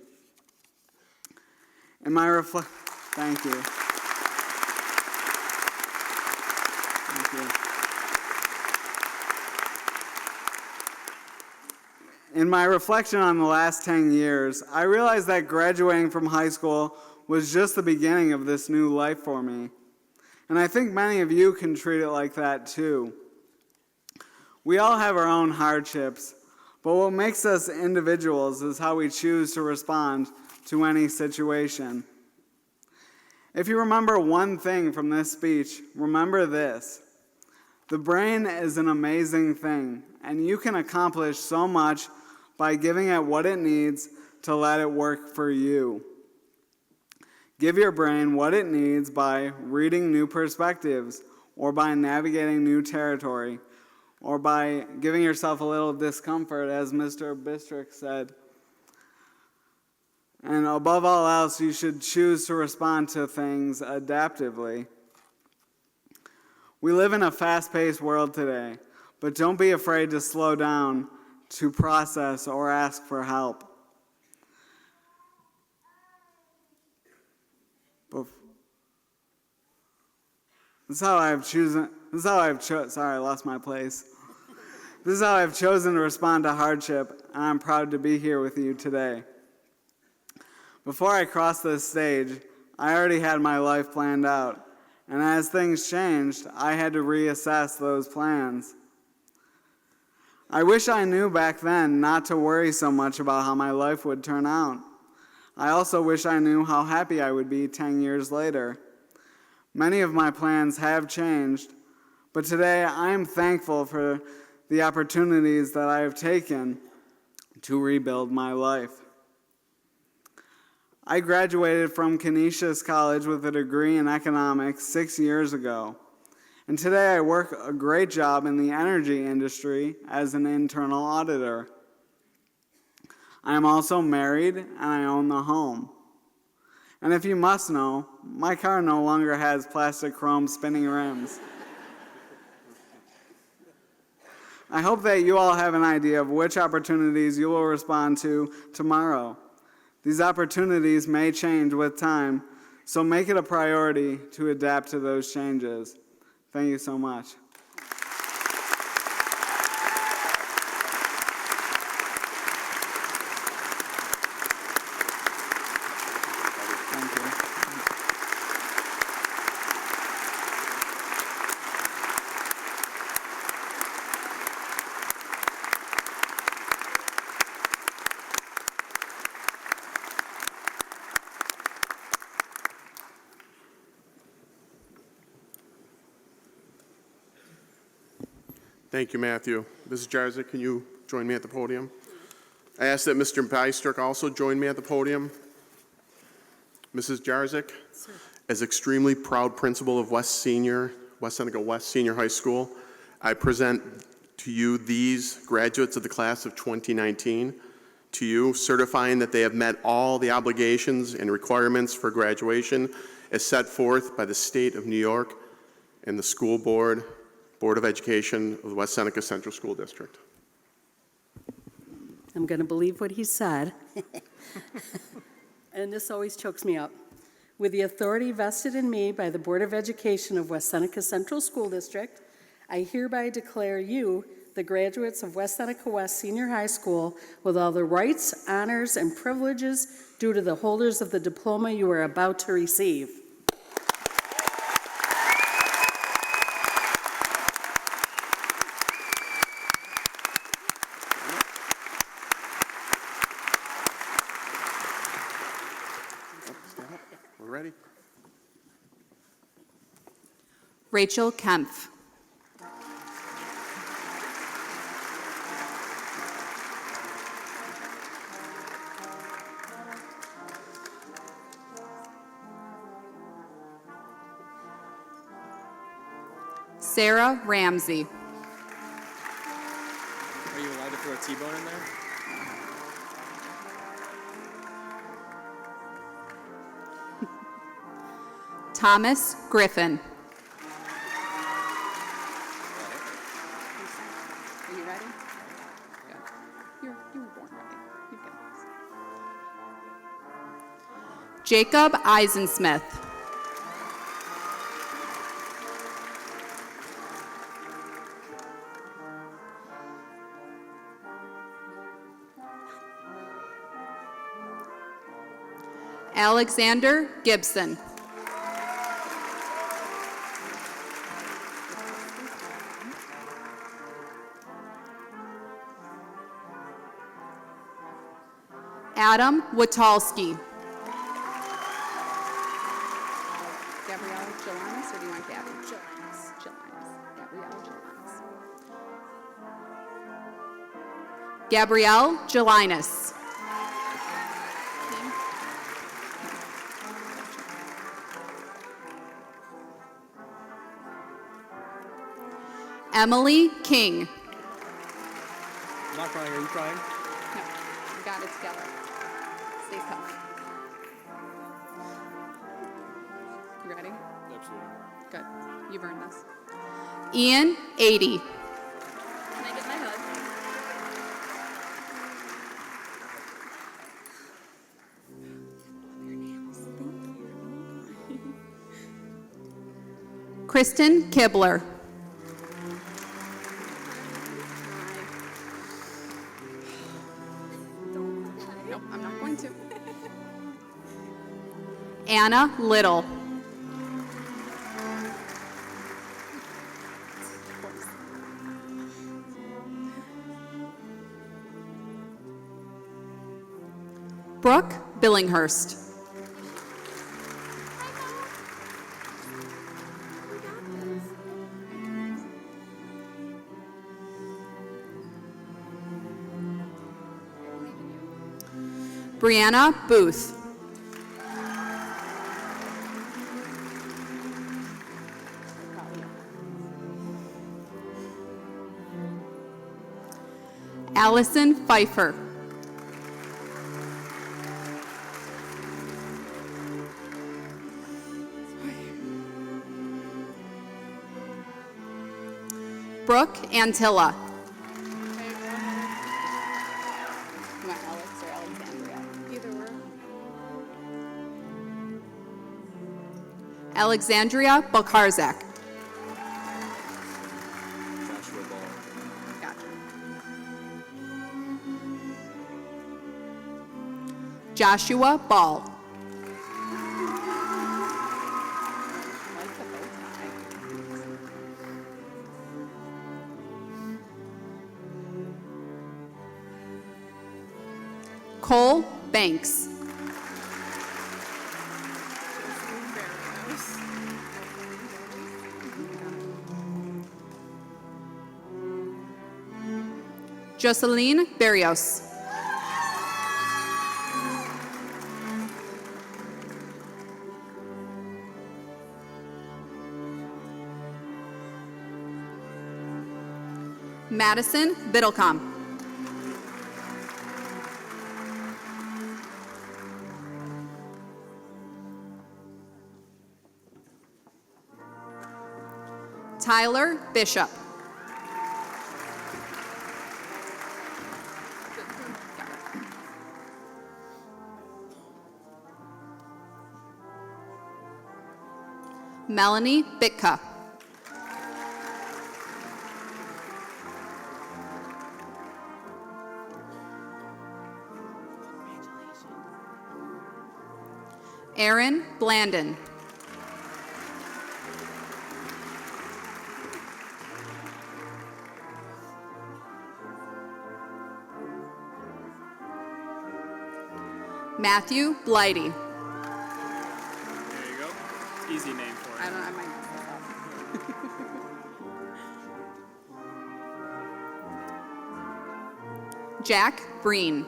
In my Thank you. Thank you. In my reflection on the last 10 years, I realized that graduating from high school was just the beginning of this new life for me. And I think many of you can treat it like that too. We all have our own hardships, but what makes us individuals is how we choose to respond to any situation. If you remember one thing from this speech, remember this. The brain is an amazing thing, and you can accomplish so much by giving it what it needs to let it work for you. Give your brain what it needs by reading new perspectives, or by navigating new territory, or by giving yourself a little discomfort, as Mr. Bistrick said. And above all else, you should choose to respond to things adaptively. We live in a fast-paced world today, but don't be afraid to slow down, to process, or ask for help. This is how I've chosen to respond to hardship, and I'm proud to be here with you today. Before I crossed this stage, I already had my life planned out, and as things changed, I had to reassess those plans. I wish I knew back then not to worry so much about how my life would turn out. I also wish I knew how happy I would be 10 years later. Many of my plans have changed, but today I am thankful for the opportunities that I have taken to rebuild my life. I graduated from Canisius College with a degree in economics 6 years ago, and today I work a great job in the energy industry as an internal auditor. I am also married, and I own the home. And if you must know, my car no longer has plastic chrome spinning rims. I hope that you all have an idea of which opportunities you will respond to tomorrow. These opportunities may change with time, so make it a priority to adapt to those changes. Thank you so much. Thank you, Matthew. Mrs. Jarzik, can you join me at the podium? I ask that Mr. Bystrick also join me at the podium. Mrs. Jarzik, as extremely proud principal of West Seneca West Senior High School, I present to you these graduates of the class of 2019, to you certifying that they have met all the obligations and requirements for graduation as set forth by the State of New York and the School Board of Education of the West Seneca Central School District. I'm going to believe what he said. And this always chokes me up. With the authority vested in me by the Board of Education of West Seneca Central School District, I hereby declare you, the graduates of West Seneca West Senior High School, with all the rights, honors, and privileges due to the holders of the diploma you are about to receive. We're ready. Rachel Kemp. Sarah Ramsey. Are you allowed to throw a T-bone in there? Thomas Griffin. Are you ready? Good. You were born ready. You got this. Jacob Eisensmith. Alexander Gibson. Adam Witalski. Gabrielle Jelinas, or do you want Gabby? Jelinas. Gabrielle Jelinas. Gabrielle Jelinas. Emily King. I'm not crying. Are you crying? No, we got it together. Stay tough. You ready? Absolutely. Good. You've earned this. Ian 80. Can I get my hood? Kristen Kibler. Nope, I'm not going to. Anna Little. Brooke Billinghurst. Brianna Booth. Allison Pfeiffer. Brooke Antilla. You want Alex or Alexandria? Either or. Alexandria Balkarzak. Joshua Ball. Gotcha. Joshua Ball. I like the bow tie. Cole Banks. Jocelyn Berrios. Madison Biddlecom. Tyler Bishop. Melanie Bitka. Aaron Blandon. Matthew Blighty. There you go. Easy name for it. I might mess this up. Jack Breen.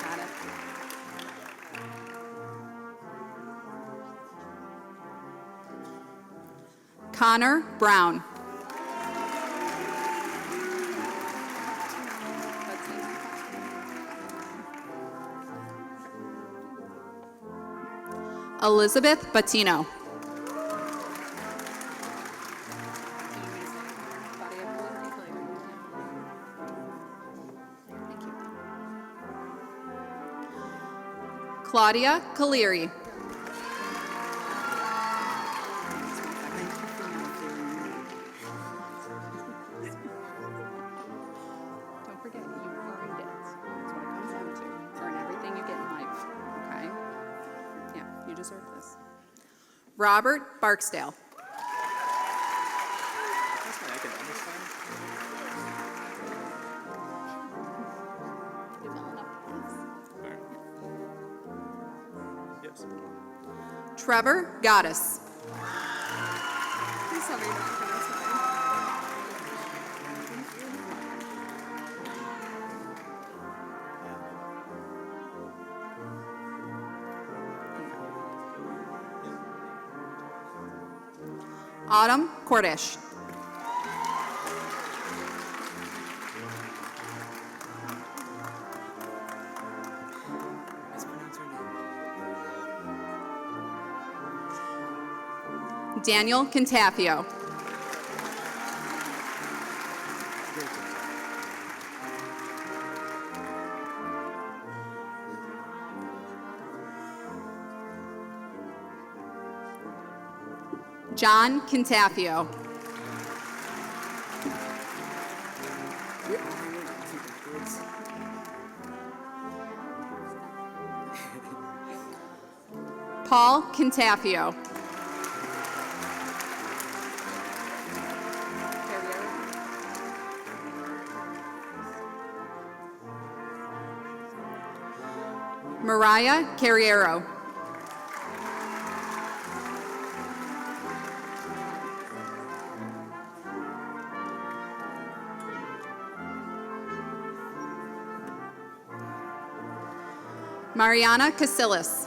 Got it. Connor Brown. Elizabeth Batino. Claudia Caleri. Don't forget, you earned it. That's what it comes down to. Earn everything you get in life, okay? Yeah, you deserve this. Robert Barksdale. That's my academics time. You're filling up the blanks. Yes. Trevor Goddess. Please tell me you're not gonna sign. Autumn Cordish. Daniel Cantafio. John Cantafio. Paul Cantafio. Mariah Carriero. Mariana Casillas.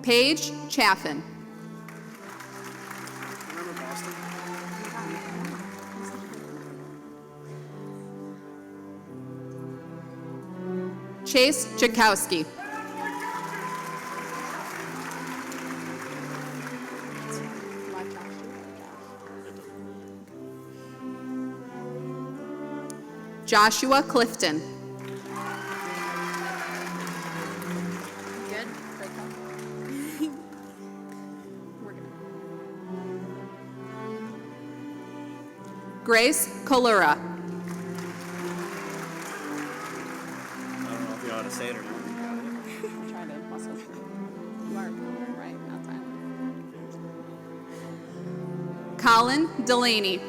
Paige Chaffin. Remember Boston? Chase Jakowski. Joshua Clifton. Good. Grace Colura. I don't know if you ought to say it or not. I'm trying to muscle through. You are right, not Tyler. Colin Delaney.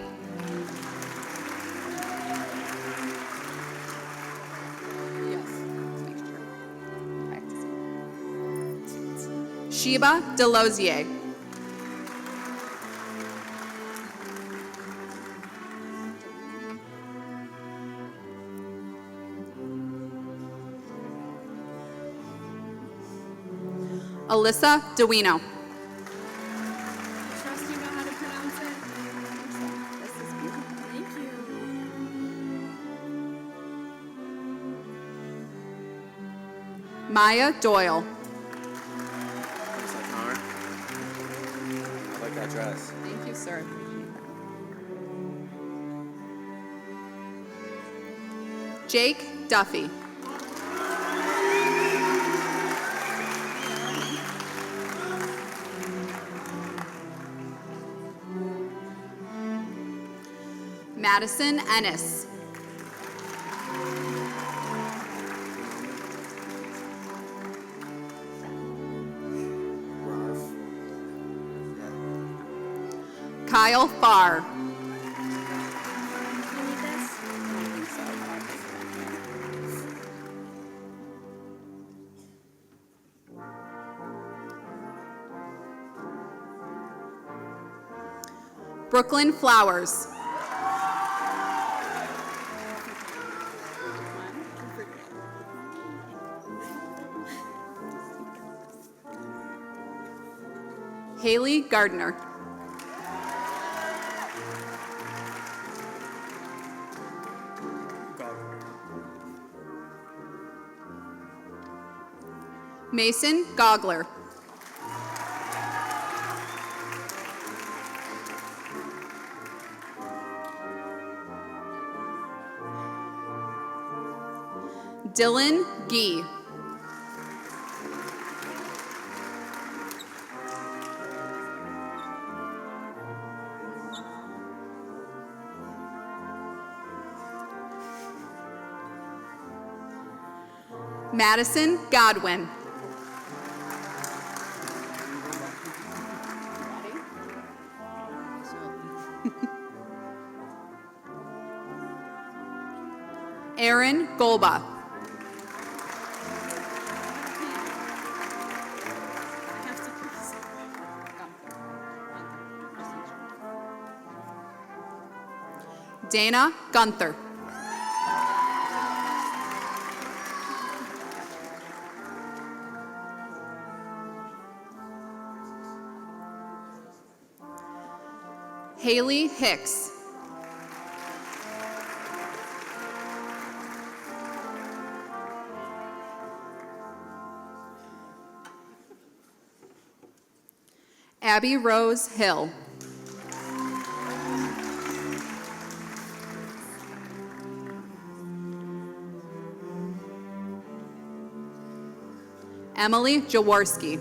Sheba Delosier. Alyssa DeWino. Trust you know how to pronounce it. This is beautiful. Thank you. Maya Doyle. Thanks, Connor. I like that dress. Thank you, sir. Jake Duffy. Madison Ennis. Kyle Farr. Brooklyn Flowers. Haley Gardner. Mason Gogler. Dylan Gee. Madison Godwin. Aaron Golba. Dana Gunther. Haley Hicks. Abby Rose Hill. Emily Jaworski.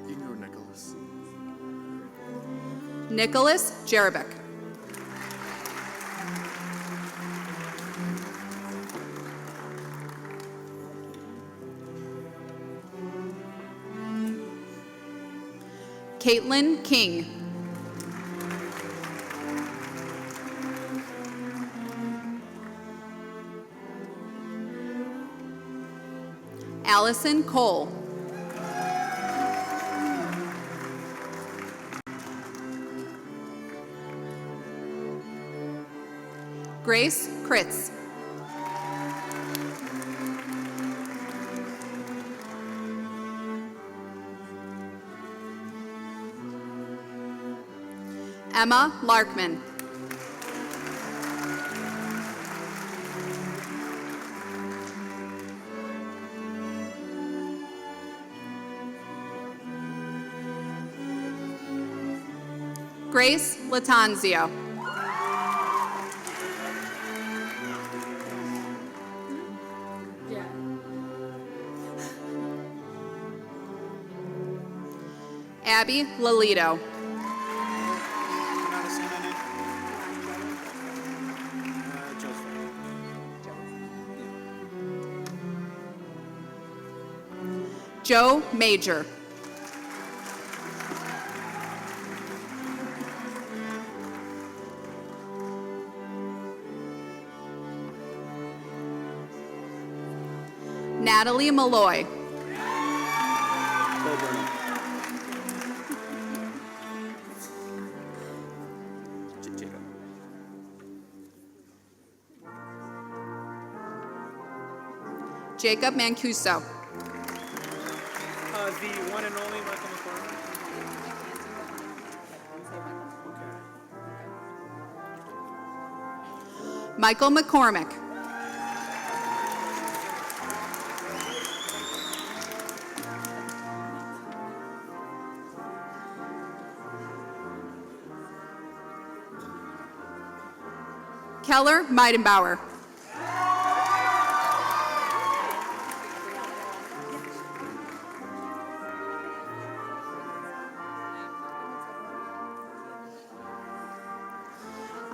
You can go Nicholas. Nicholas Jerebick. Caitlin King. Allison Cole. Grace Kritz. Emma Larkman. Grace Latanzio. Abby Lolito. Joe Major. Natalie Malloy. Jacob Mancuso. The one and only Michael McCormick. Michael McCormick. Keller Meidenbauer.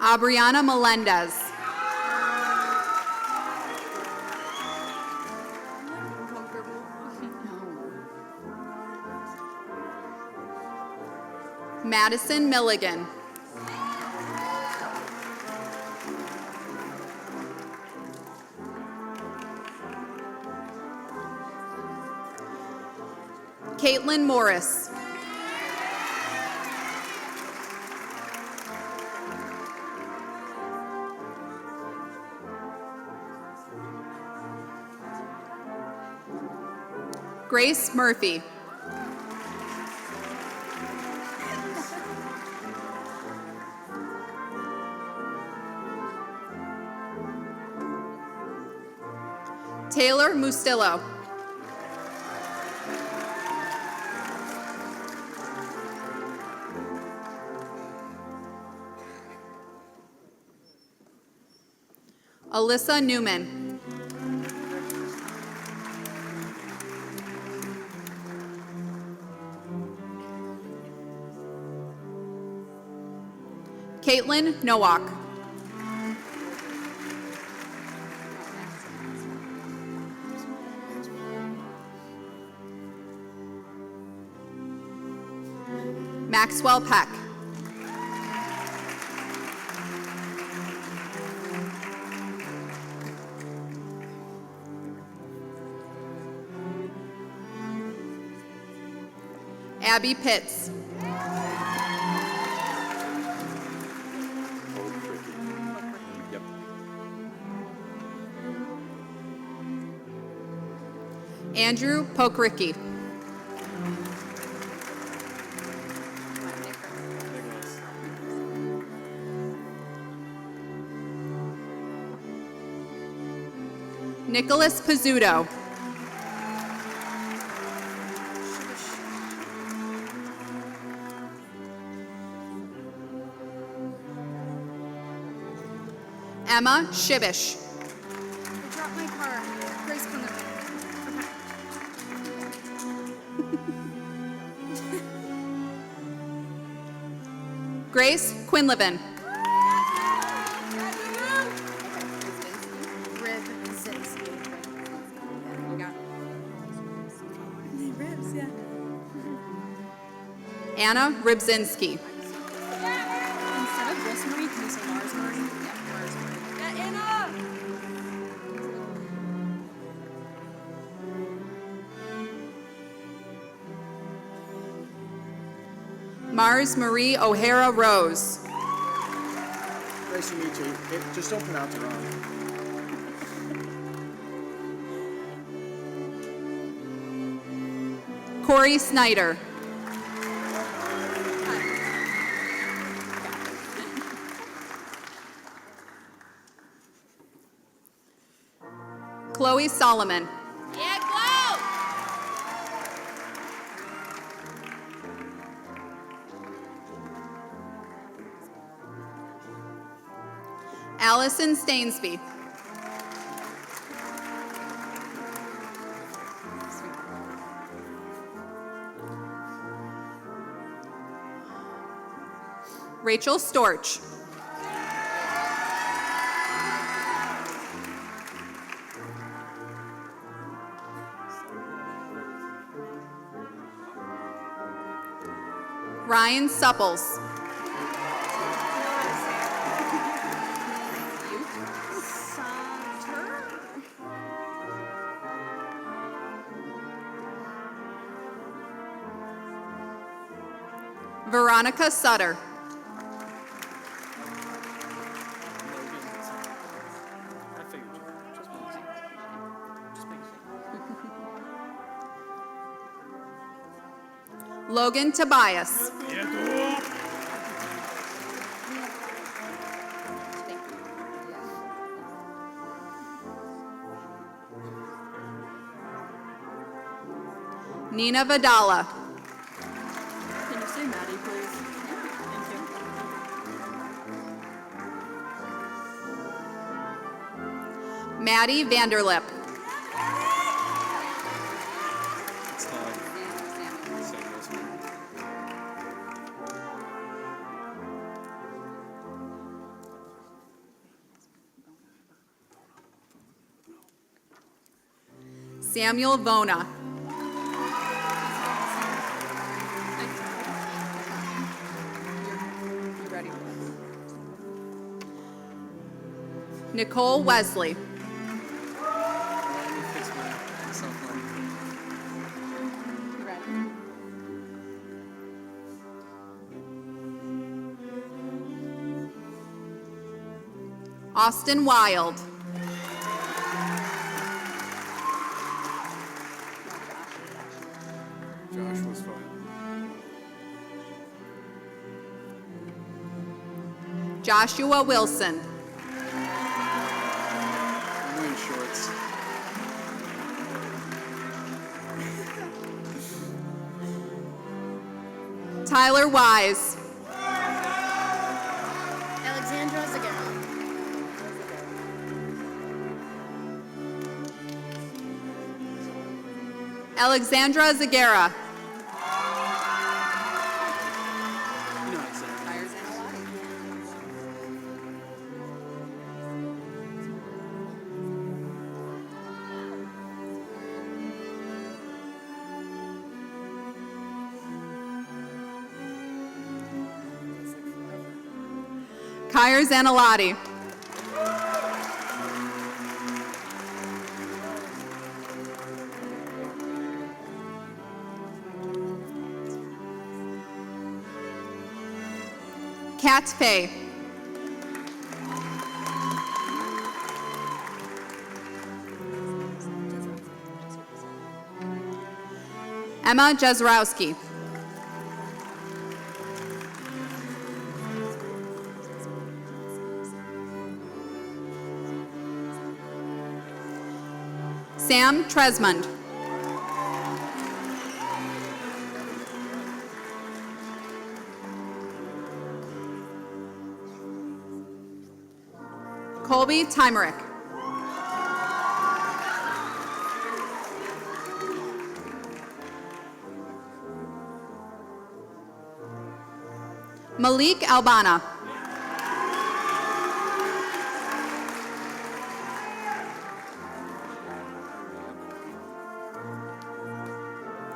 Abriana Melendez. Madison Milligan. Caitlin Morris. Grace Murphy. Taylor Mustillo. Alyssa Newman. Caitlin Nowak. Maxwell Peck. Abby Pitts. Yep. Andrew Pokricki. Nicholas Pizzuto. Emma Shibish. I dropped my car. Grace Quinlivan. Grace Quinlivan. Ribzinski. You got Ribs, yeah. Anna Rybzinski. Instead of Rosemary, can you say Mars Marie? Yeah, Mars Marie. Yeah, Anna! Mars Marie O'Hara Rose. Nice to meet you. Just don't pronounce it wrong. Corey Snyder. Chloe Solomon. Yeah, Chloe! Allison Stainsby. Rachel Storch. Ryan Supples. Veronica Sutter. Logan Tobias. Nina Vidala. Can you say Maddie, please? Thank you. Maddie Vanderlip. Samuel Vona. You ready? Nicole Wesley. You ready? Austin Wild. Josh was fine. Joshua Wilson. I'm wearing shorts. Tyler Wise. Alexandra Zagara. Alexandra Zagara. You know what I said. Myers Analati. Kyers Analati. Kat Fay. Emma Jezrowski. Sam Tresmond. Colby Timerick. Malik Albana.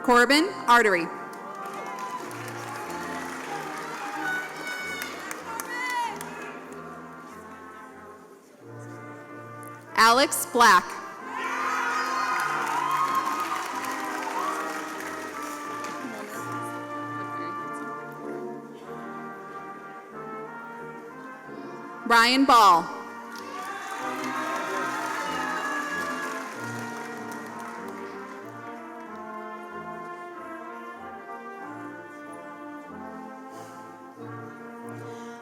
Corbin Artery. Alex Black. Brian Ball.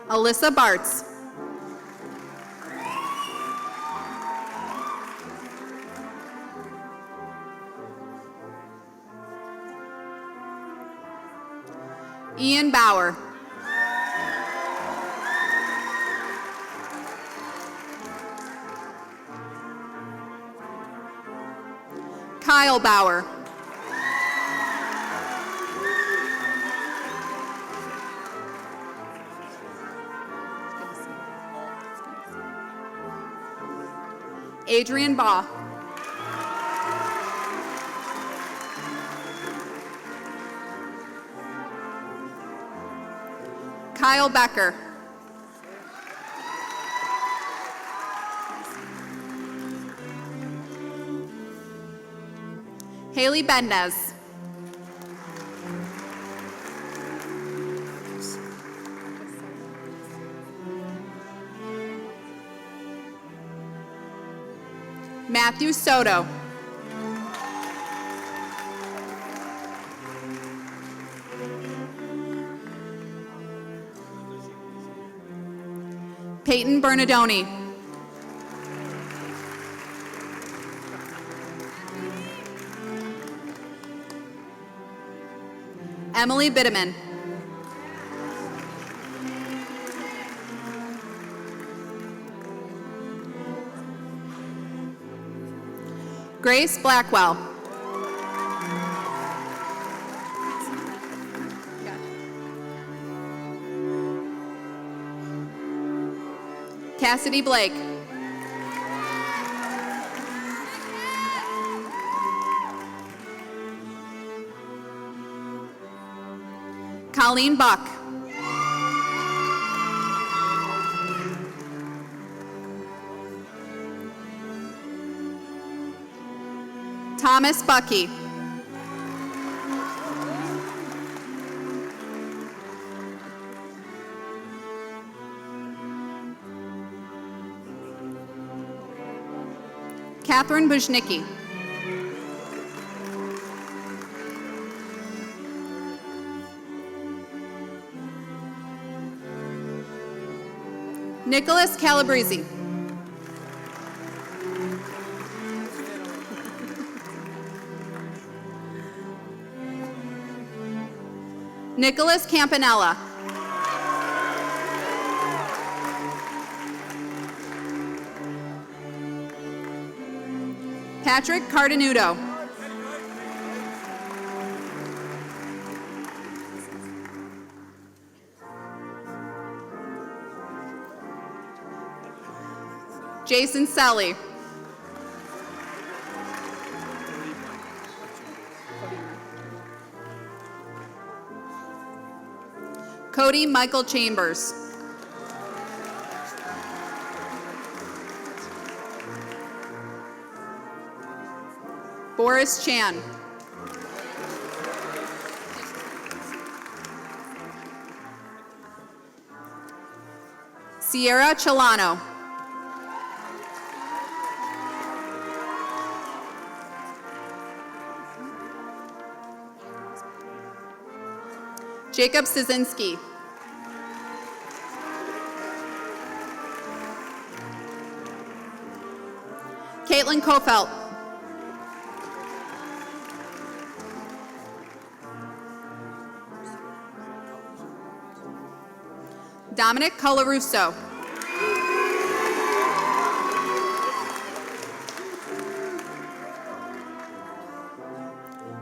Alyssa Bartz. Ian Bauer. Kyle Bauer. Adrian Baugh. Kyle Becker. Haley Bendez. Matthew Soto. Peyton Bernadoni. Emily Bitteman. Grace Blackwell. Cassidy Blake. Colleen Buck. Thomas Bucky. Catherine Buznicki. Nicholas Calabrese. Nicholas Campanella. Patrick Cardenudo. Jason Selly. Cody Michael Chambers. Boris Chan. Sierra Chelano. Jacob Szynski. Caitlin Kofelt. Dominic Colarusso.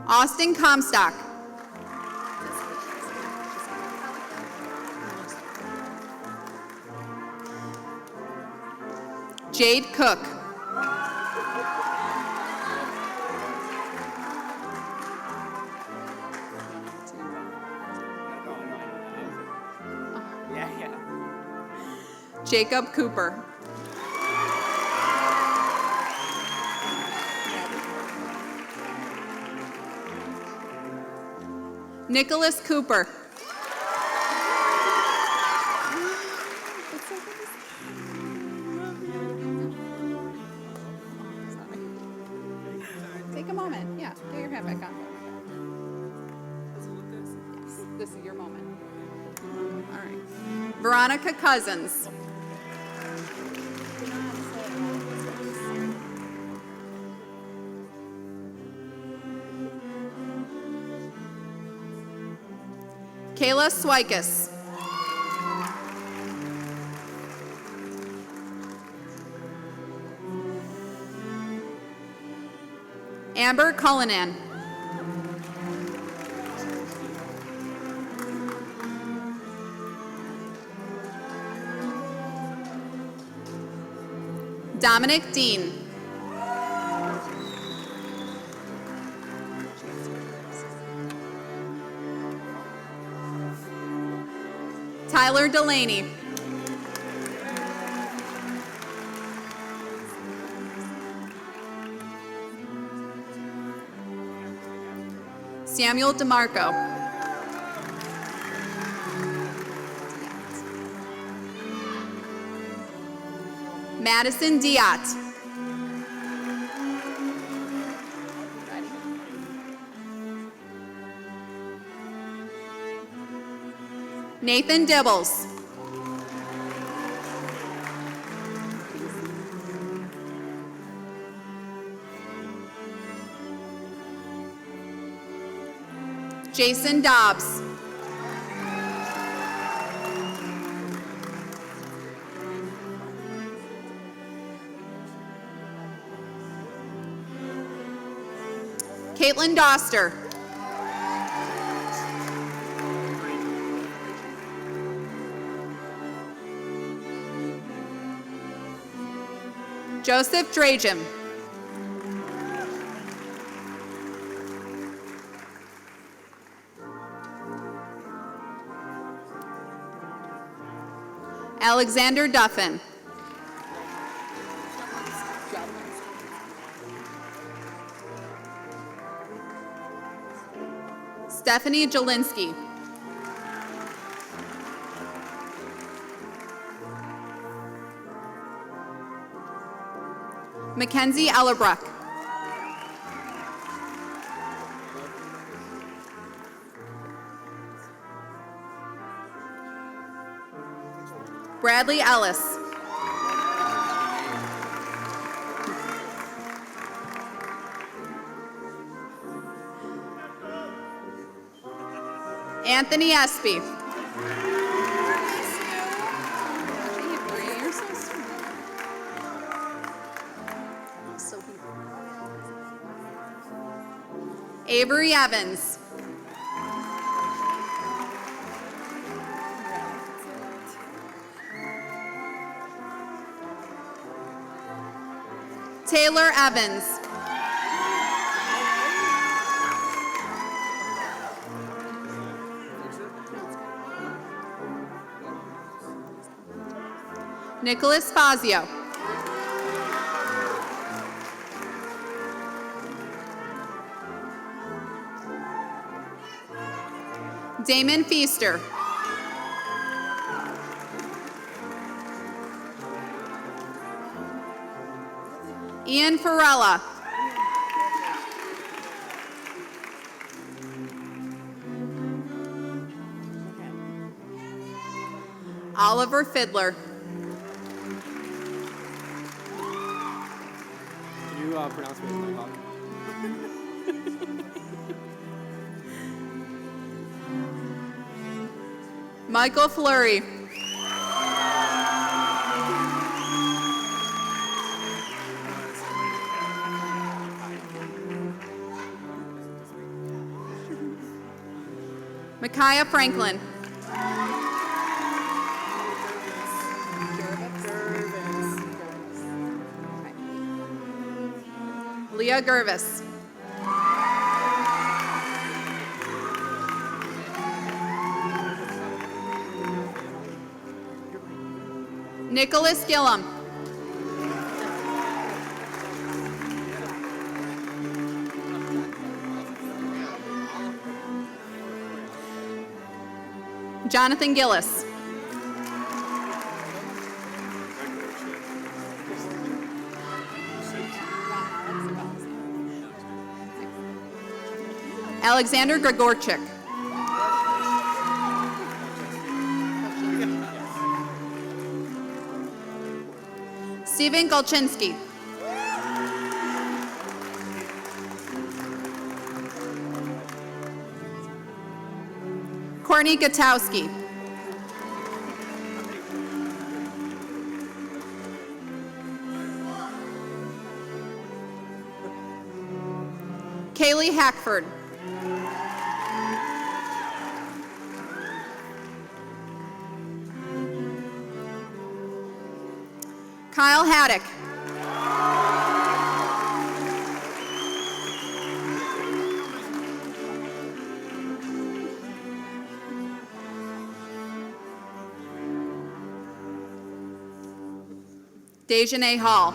Austin Comstock. Jade Cook. Jacob Cooper. Nicholas Cooper. Take a moment. Yeah, get your hat back on. Yes, this is your moment. All right. Veronica Cousins. Kayla Swikes. Amber Cullinan. Dominic Dean. Tyler Delaney. Samuel DeMarco. Madison Diat. Nathan Dibbles. Jason Dobbs. Caitlin Doster. Joseph Drajan. Alexander Duffin. Stephanie Jelinski. Mackenzie Ellerbrook. Bradley Ellis. Anthony Espy. You're so sweet. So Avery Evans. Taylor Evans. Nicholas Fazio. Damon Feaster. Ian Farella. Oliver Fiddler. Can you pronounce my name out? Michael Fleury. Micaiah Franklin. Leah Gervis. Nicholas Gillum. Jonathan Gillis. Alexander Gregorchik. Stephen Golchinski. Courtney Gutowski. Kaylee Hackford. Kyle Haddock. Dejanay Hall.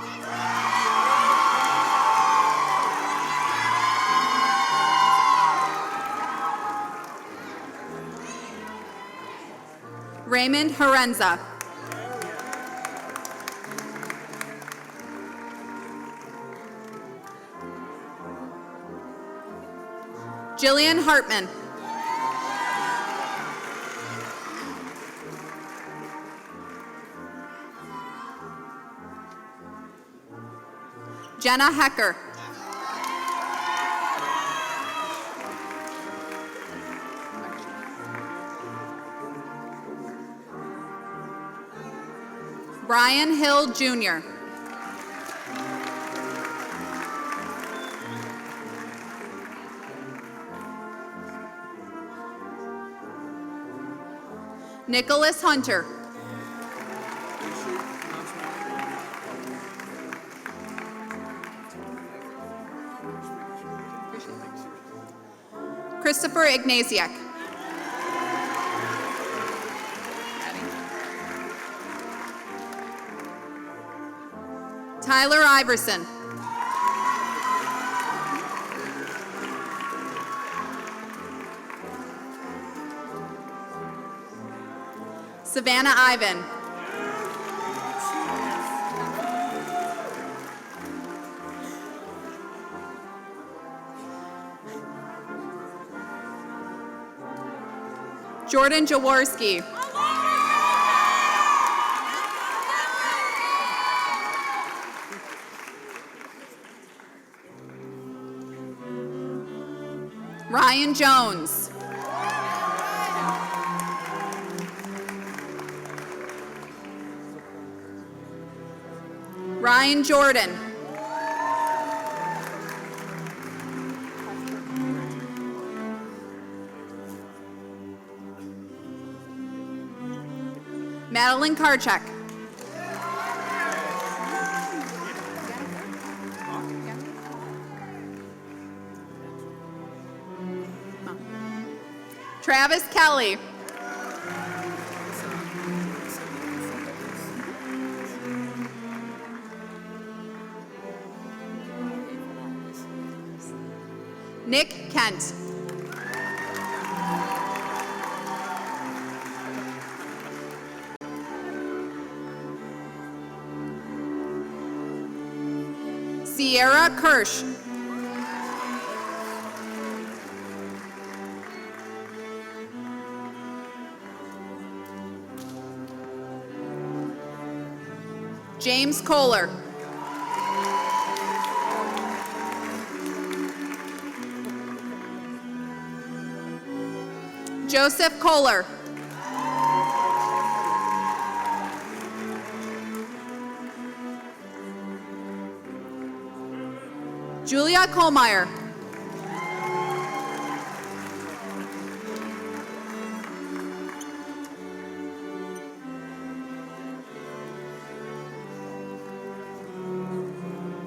Raymond Horenza. Jillian Hartman. Jenna Hecker. Brian Hill, Jr. Nicholas Hunter. Christopher Ignasiak. Tyler Iverson. Savannah Ivan. Jordan Jaworski. Ryan Jones. Ryan Jordan. Madeline Karchek. Travis Kelly. Nick Kent. Sierra Kirsch. James Kohler. Joseph Kohler. Julia Kohlmeyer.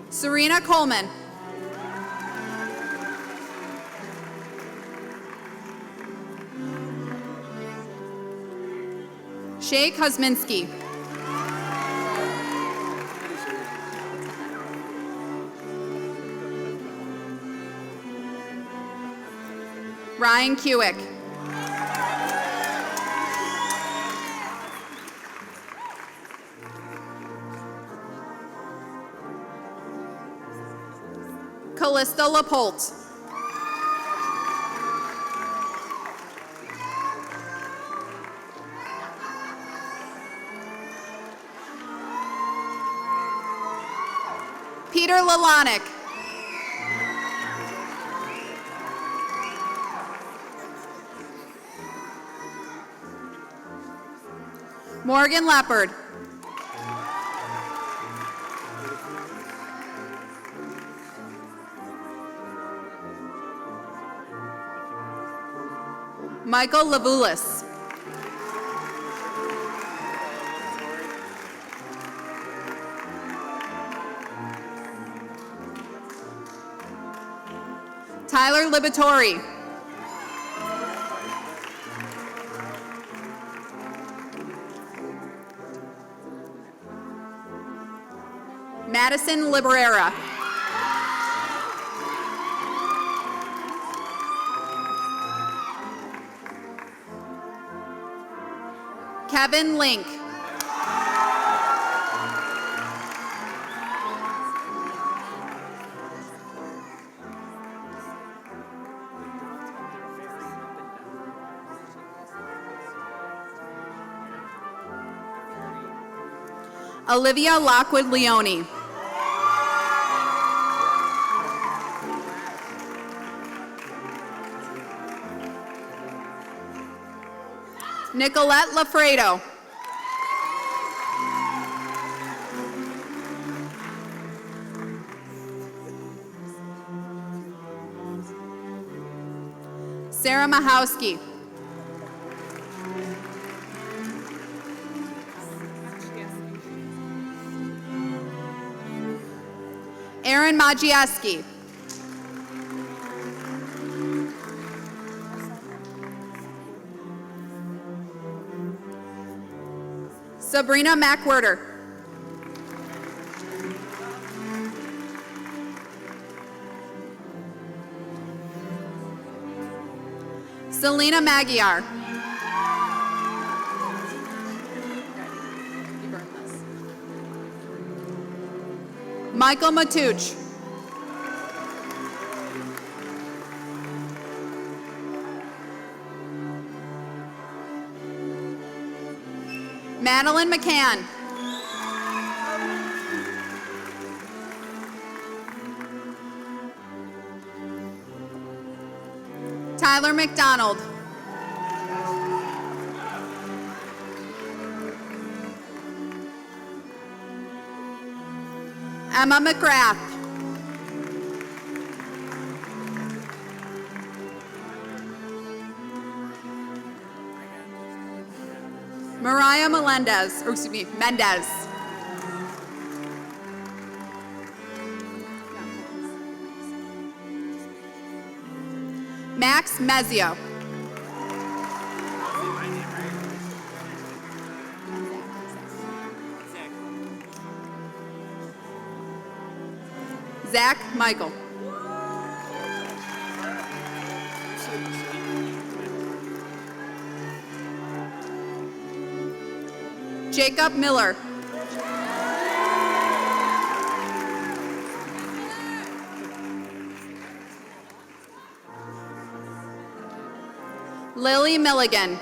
Serena Coleman. Shay Kuzminski. Ryan Kewick. Callista Lapolt. Peter Lalonic. Morgan Leopard. Michael Lavulis. Tyler Libatori. Madison Liberera. Kevin Link. Olivia Lockwood Leone. Nicolette Lafredo. Sarah Mahowski. Aaron Majieski. Sabrina McWhirter. Selena Magyar. Michael Matuch. Madeline McCann. Tyler McDonald. Emma McGrath. Mariah Melendez, or excuse me, Mendez. Max Mezio. Zach Michael. Jacob Miller. Lily Milligan.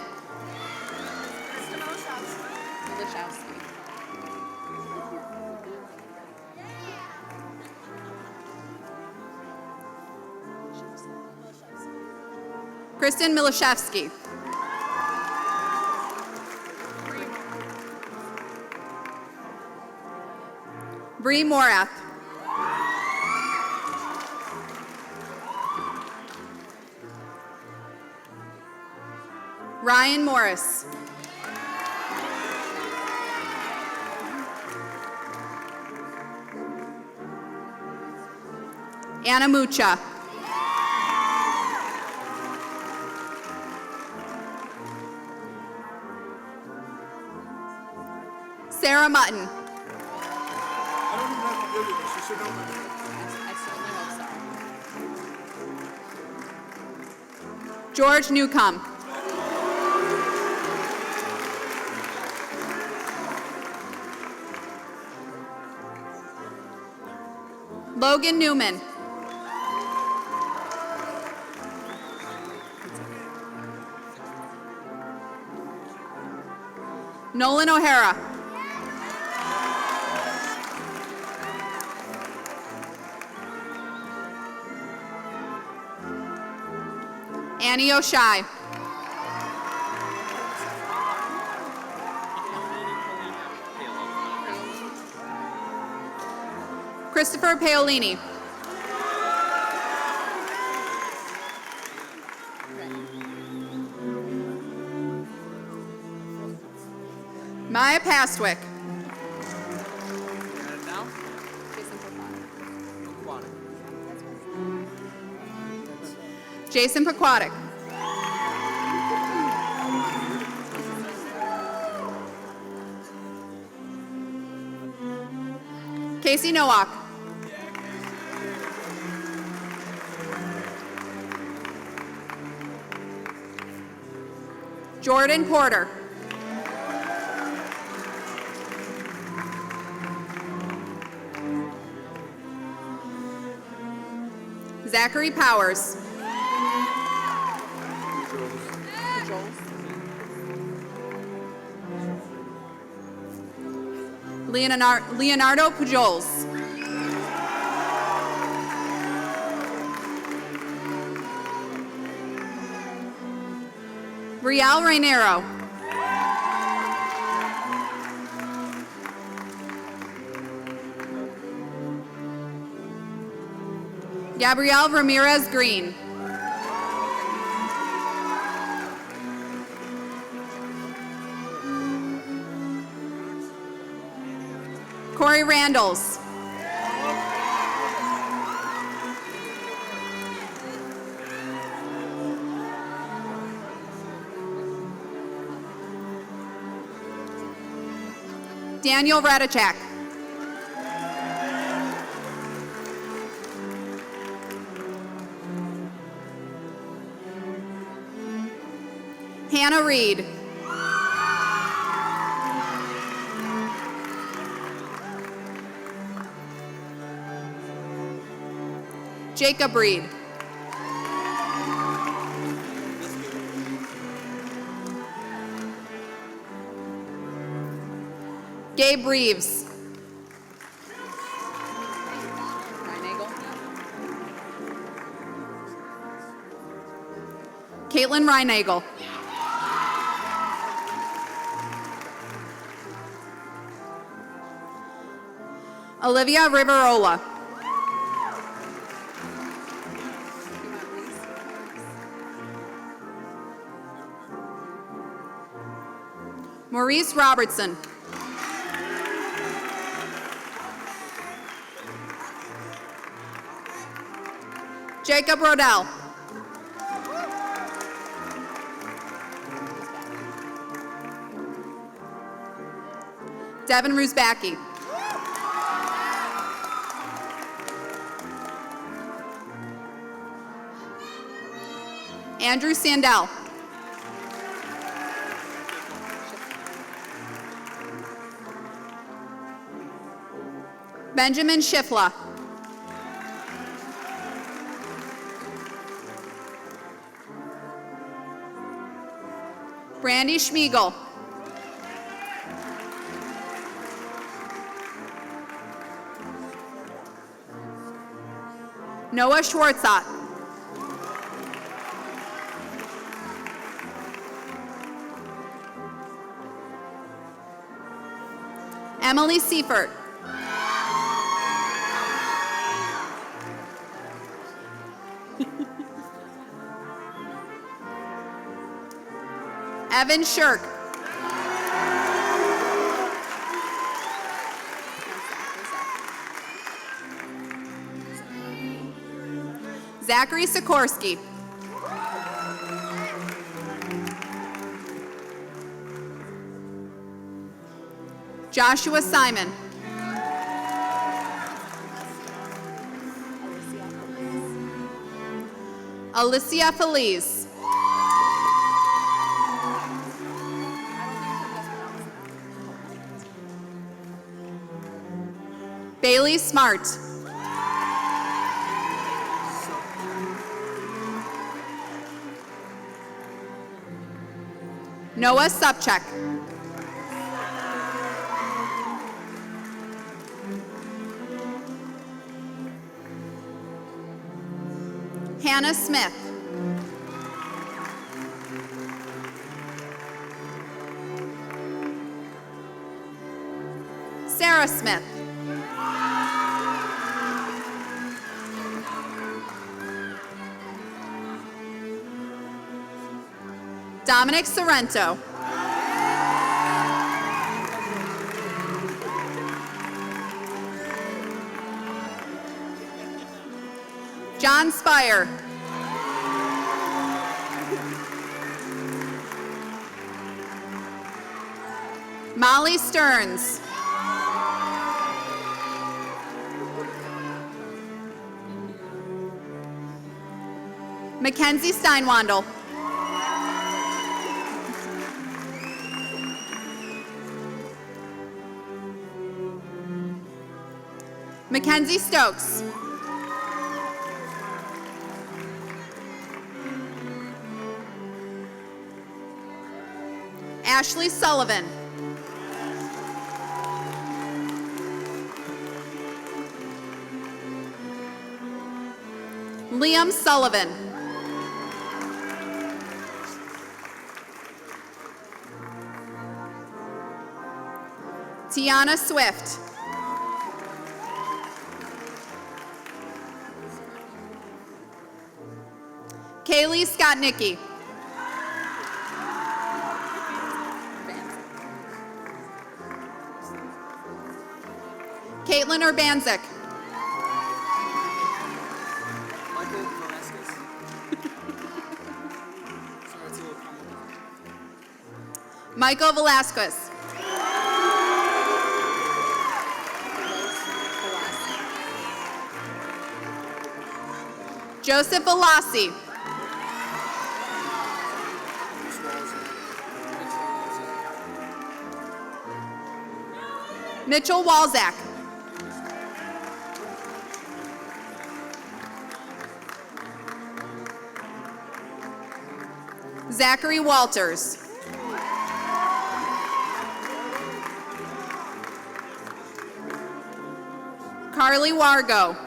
Kristen Milishevsky. Bree Morath. Ryan Morris. Anna Mucha. Sarah Mutton. I don't even have to give you this, you should know my name. I certainly hope so. George Newcomb. Logan Newman. Nolan O'Hara. Annie O'Shea. Christopher Paolini. Maya Pastwick. Jason Pequatic. Casey Nowak. Jordan Porter. Zachary Powers. Leonardo Pujols. Rial Reinero. Gabrielle Ramirez Green. Corey Randalls. Daniel Radachak. Hannah Reed. Jacob Reed. Gabe Reeves. Caitlin Reinagel. Olivia Riverola. Maurice Robertson. Jacob Rodell. Devin Rusbacki. Andrew Sandell. Benjamin Schifla. Brandy Schmiegel. Noah Schwartzat. Emily Seifert. Evan Shirk. Zachary Sikorsky. Joshua Simon. Alicia Feliz. Bailey Smart. Noah Subchek. Hannah Smith. Sarah Smith. Dominic Sorrento. John Spire. Molly Stearns. Mackenzie Steinwandel. Mackenzie Stokes. Ashley Sullivan. Liam Sullivan. Tiana Swift. Kaylee Skotnicki. Caitlin Urbanzik. Michael Velasquez. Joseph Velassi. Mitchell Walzak. Zachary Walters. Carly Wargo.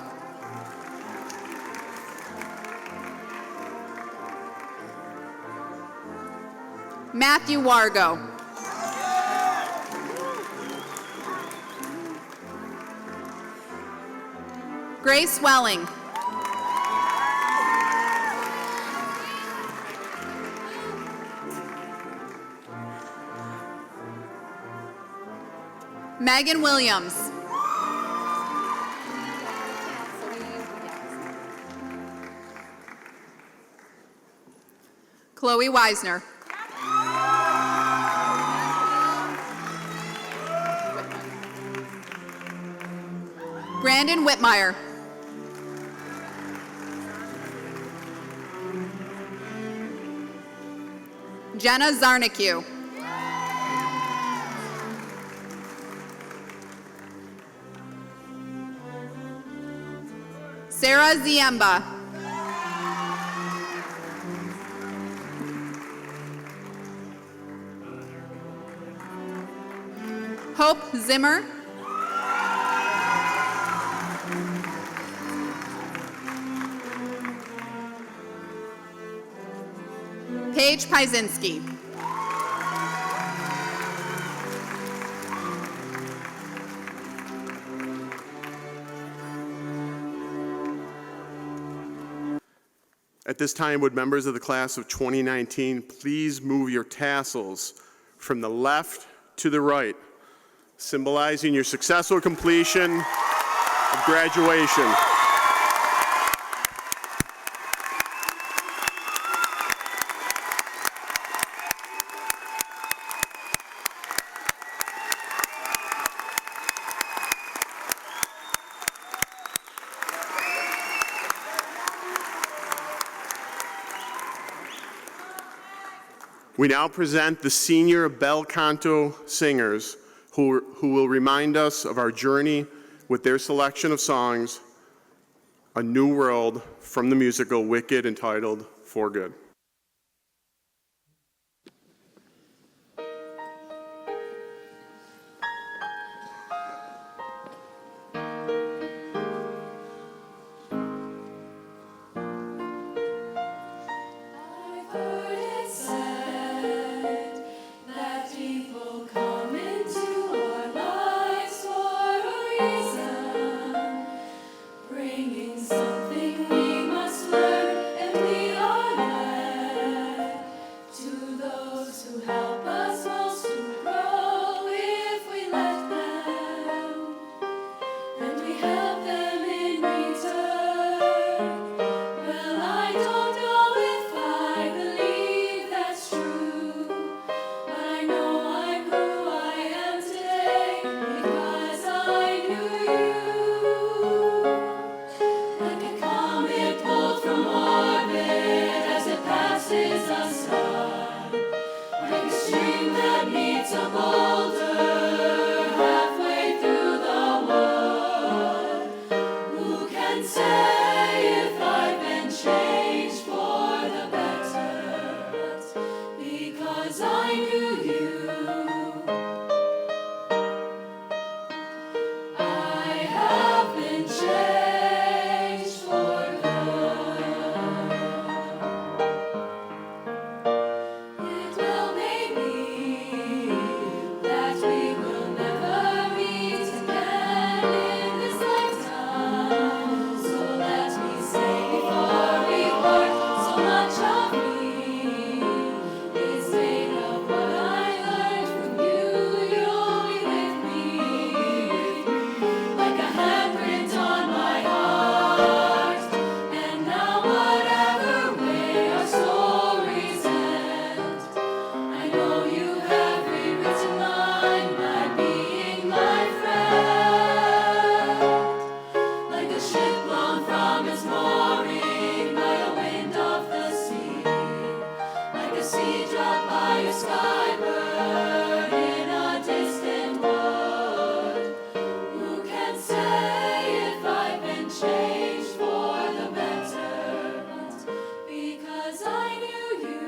Matthew Wargo. Grace Welling. Megan Williams. Chloe Weisner. Brandon Whitmire. Jenna Zarnicue. Sarah Ziemba. Hope Zimmer. Paige Pyzinski. At this time, would members of the class of 2019 please move your tassels from the left to the right, symbolizing your successful completion of graduation. We now present the senior bel canto singers who will remind us of our journey with their selection of songs, A New World, from the musical Wicked, entitled For Good. Something we must learn, and we are led say ship blown from its mooring by a wind of the sea, like a seed dropped by a skybird in a distant wood. Who can say if I've been changed for the better? Because I knew you.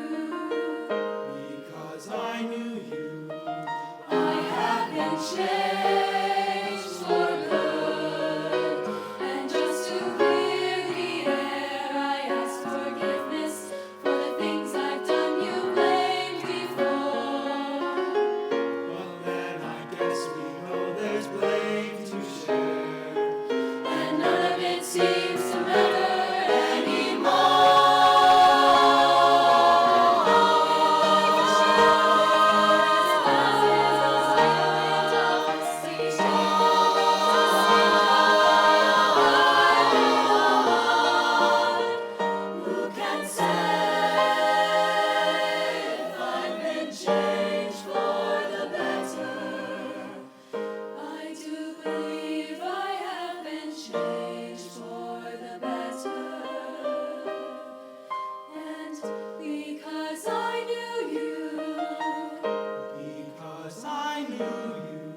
Because I knew you. I have been changed for good. And just to clear the air, I ask forgiveness for the things I've done you blamed before. But then I guess we know there's blame to share, and none of it seems to matter anymore. Who can say if I've been changed for the better? I do believe I have been changed for the better. And because I knew you. Because I knew you.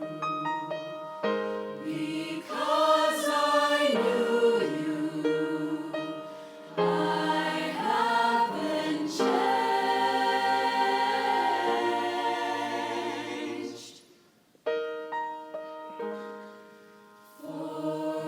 Because I knew you. I have been changed for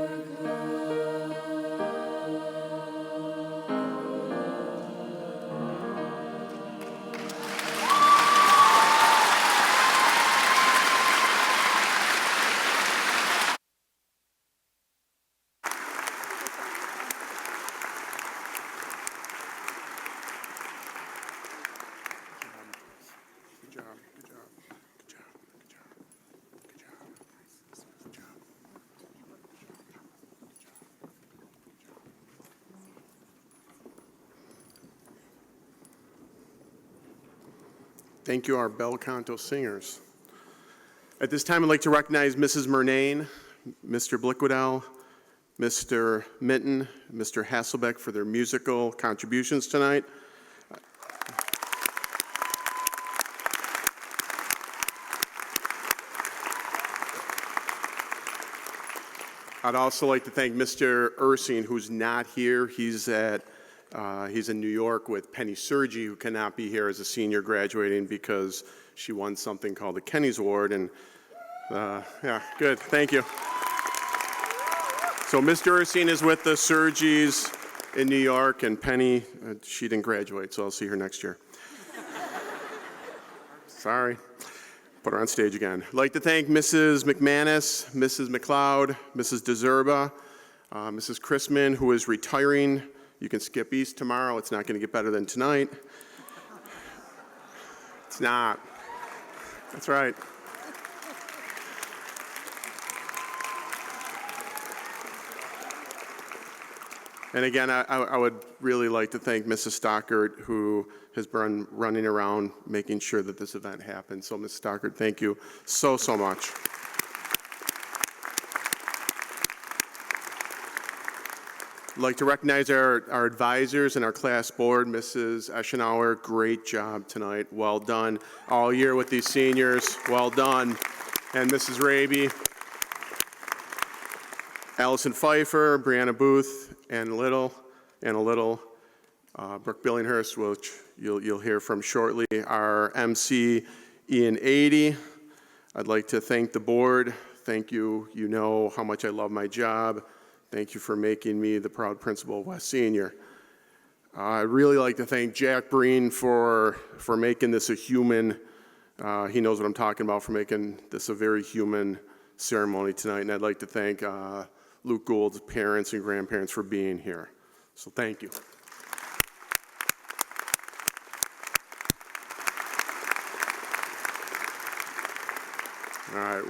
Good job, good job, good job, good job, good job, good job. Thank you, our bel canto singers. At this time, I'd like to recognize Mrs. Murnane, Mr. Blickwadell, Mr. Minton, Mr. Hasselbeck for their musical contributions tonight. I'd also like to thank Mr. Ursing, who's not here. He's in New York with Penny Sergi, who cannot be here as a senior graduating because she won something called the Kenny's Award. And yeah, good, thank you. So Mr. Ursing is with the Sergis in New York, and Penny, she didn't graduate, so I'll see her next year. Sorry. Put her on stage again. I'd like to thank Mrs. McManus, Mrs. McLeod, Mrs. DeZerba, Mrs. Chrisman, who is retiring. You can skip East tomorrow. It's not going to get better than tonight. It's not. That's right. And again, I would really like to thank Mrs. Stockert, who has been running around making sure that this event happens. So, Ms. Stockert, thank you so, so much. I'd like to recognize our advisors and our class board. Mrs. Eschenauer, great job tonight. Well done. All year with these seniors. Well done. And Mrs. Raby, Allison Pfeiffer, Brianna Booth, Anna Little, Brooke Billinghurst, which you'll hear from shortly. Our MC, Ian 80. I'd like to thank the board. Thank you. You know how much I love my job. Thank you for making me the proud principal of West Senior. I'd really like to thank Jack Breen for making this a human, he knows what I'm talking about, for making this a very human ceremony tonight. And I'd like to thank Luke Gould's parents and grandparents for being here. So thank you. All right,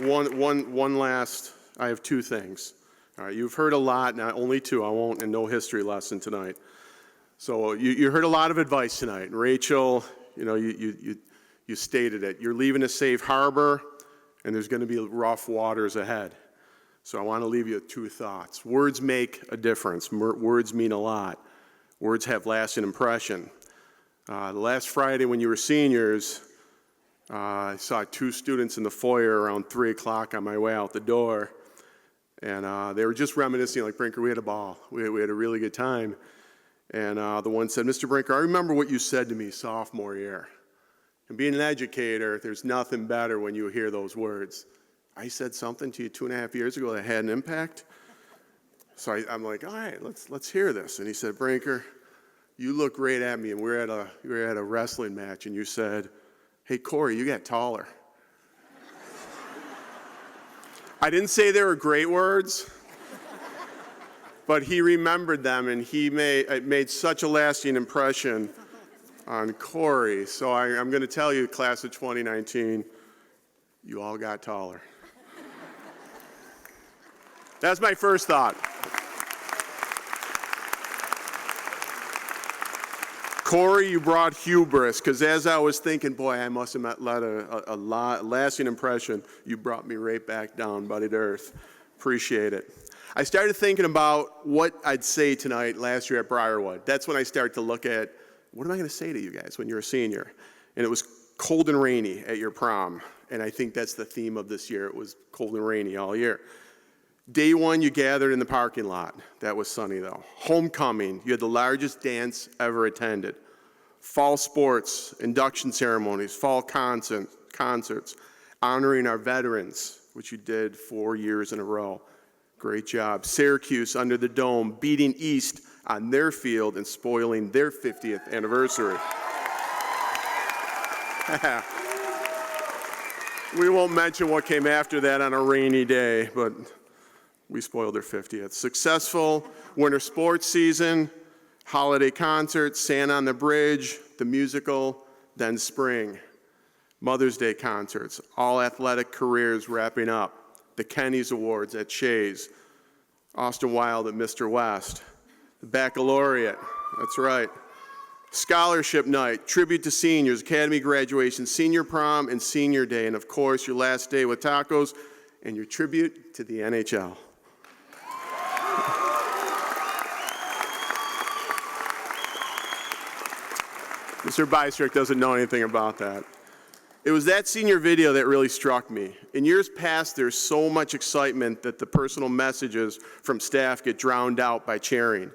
one last, I have two things. All right, you've heard a lot, not only two, I won't, and no history lesson tonight. So you heard a lot of advice tonight. Rachel, you stated it. You're leaving a safe harbor, and there's going to be rough waters ahead. So I want to leave you with two thoughts. Words make a difference. Words mean a lot. Words have lasting impression. Last Friday when you were seniors, I saw two students in the foyer around 3 o'clock on my way out the door, and they were just reminiscing, like, Brinker, we had a ball. We had a really good time. And the one said, Mr. Brinker, I remember what you said to me sophomore year. And being an educator, there's nothing better when you hear those words. I said something to you 2.5 years ago that had an impact. So I'm like, all right, let's hear this. And he said, Brinker, you looked right at me, and we were at a wrestling match, and you said, hey, Corey, you got taller. I didn't say they were great words, but he remembered them, and it made such a lasting impression on Corey. So I'm going to tell you, class of 2019, you all got taller. That's my first thought. Corey, you brought hubris, because as I was thinking, boy, I must have let a lasting impression. You brought me right back down, buddy, to earth. Appreciate it. I started thinking about what I'd say tonight last year at Briarwood. That's when I started to look at, what am I going to say to you guys when you're a senior? And it was cold and rainy at your prom, and I think that's the theme of this year. It was cold and rainy all year. Day one, you gathered in the parking lot. That was sunny, though. Homecoming, you had the largest dance ever attended. Fall sports, induction ceremonies, fall concerts, honoring our veterans, which you did 4 years in a row. Great job. Syracuse under the dome, beating East on their field and spoiling their 50th anniversary. We won't mention what came after that on a rainy day, but we spoiled their 50th. Successful winter sports season, holiday concerts, Santa on the Bridge, the musical, then spring. Mother's Day concerts, all athletic careers wrapping up. The Kennys Awards at Shays, Austin Wilde at Mr. West. The Baccalaureate, that's right. Scholarship night, tribute to seniors, academy graduation, senior prom, and senior day. And of course, your last day with tacos and your tribute to the NHL. Mr. Bystrick doesn't know anything about that. It was that senior video that really struck me. In years past, there's so much excitement that the personal messages from staff get drowned out by cheering.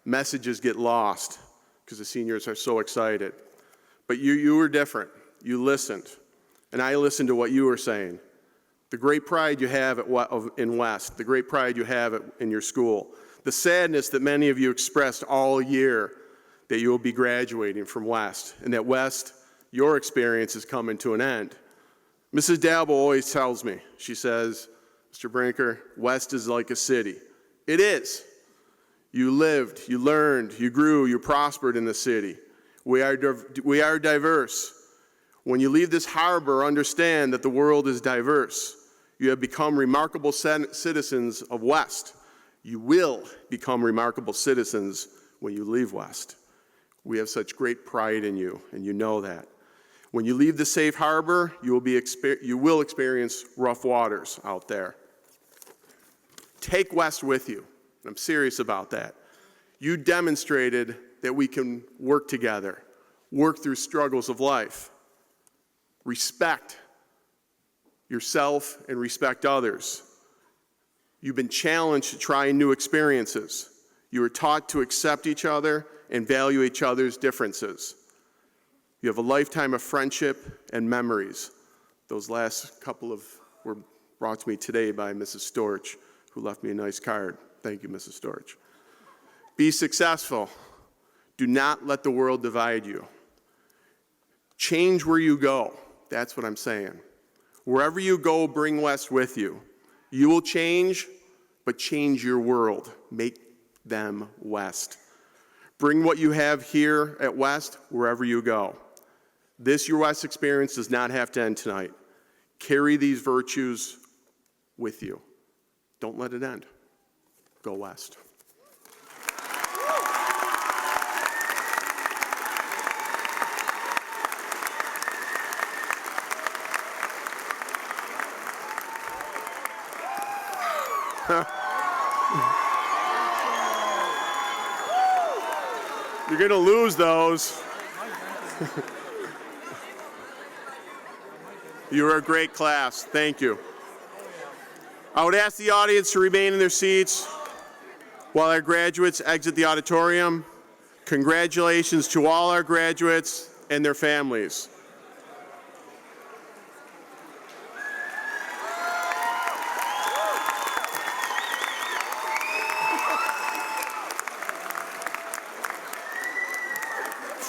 Messages get lost because the seniors are so excited. But you were different. You listened. And I listened to what you were saying. The great pride you have in West, the great pride you have in your school, the sadness that many of you expressed all year that you will be graduating from West, and that West, your experience is coming to an end. Mrs. Dalbo always tells me, she says, Mr. Brinker, West is like a city. It is. You lived, you learned, you grew, you prospered in the city. We are diverse. When you leave this harbor, understand that the world is diverse. You have become remarkable citizens of West. You will become remarkable citizens when you leave West. We have such great pride in you, and you know that. When you leave the safe harbor, you will experience rough waters out there. Take West with you. I'm serious about that. You demonstrated that we can work together, work through struggles of life, respect yourself and respect others. You've been challenged to try new experiences. You were taught to accept each other and value each other's differences. You have a lifetime of friendship and memories. Those last couple were brought to me today by Mrs. Storch, who left me a nice card. Thank you, Mrs. Storch. Be successful. Do not let the world divide you. Change where you go. That's what I'm saying. Wherever you go, bring West with you. You will change, but change your world. Make them West. Bring what you have here at West wherever you go. This, your West experience, does not have to end tonight. Carry these virtues with you. Don't let it end. Go West. You're going to lose those. You were a great class. Thank you. I would ask the audience to remain in their seats while our graduates exit the auditorium. Congratulations to all our graduates and their families.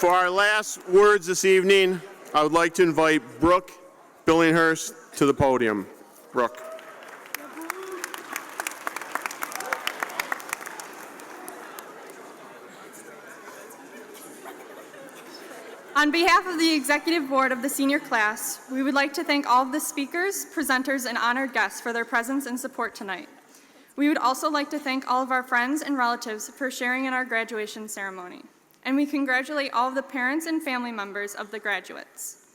For our last words this evening, I would like to invite Brooke Billinghurst to the podium. Brooke. On behalf of the Executive Board of the senior class, we would like to thank all of the speakers, presenters, and honored guests for their presence and support tonight. We would also like to thank all of our friends and relatives for sharing in our graduation ceremony. And we congratulate all of the parents and family members of the graduates.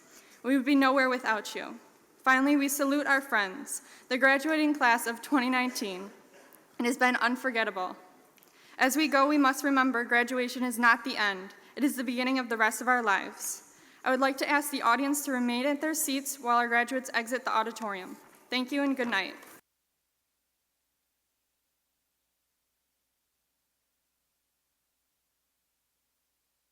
We would be nowhere without you. Finally, we salute our friends, the graduating class of 2019. It has been unforgettable. As we go, we must remember graduation is not the end. It is the beginning of the rest of our lives. I would like to ask the audience to remain at their seats while our graduates exit the auditorium. Thank you and good night.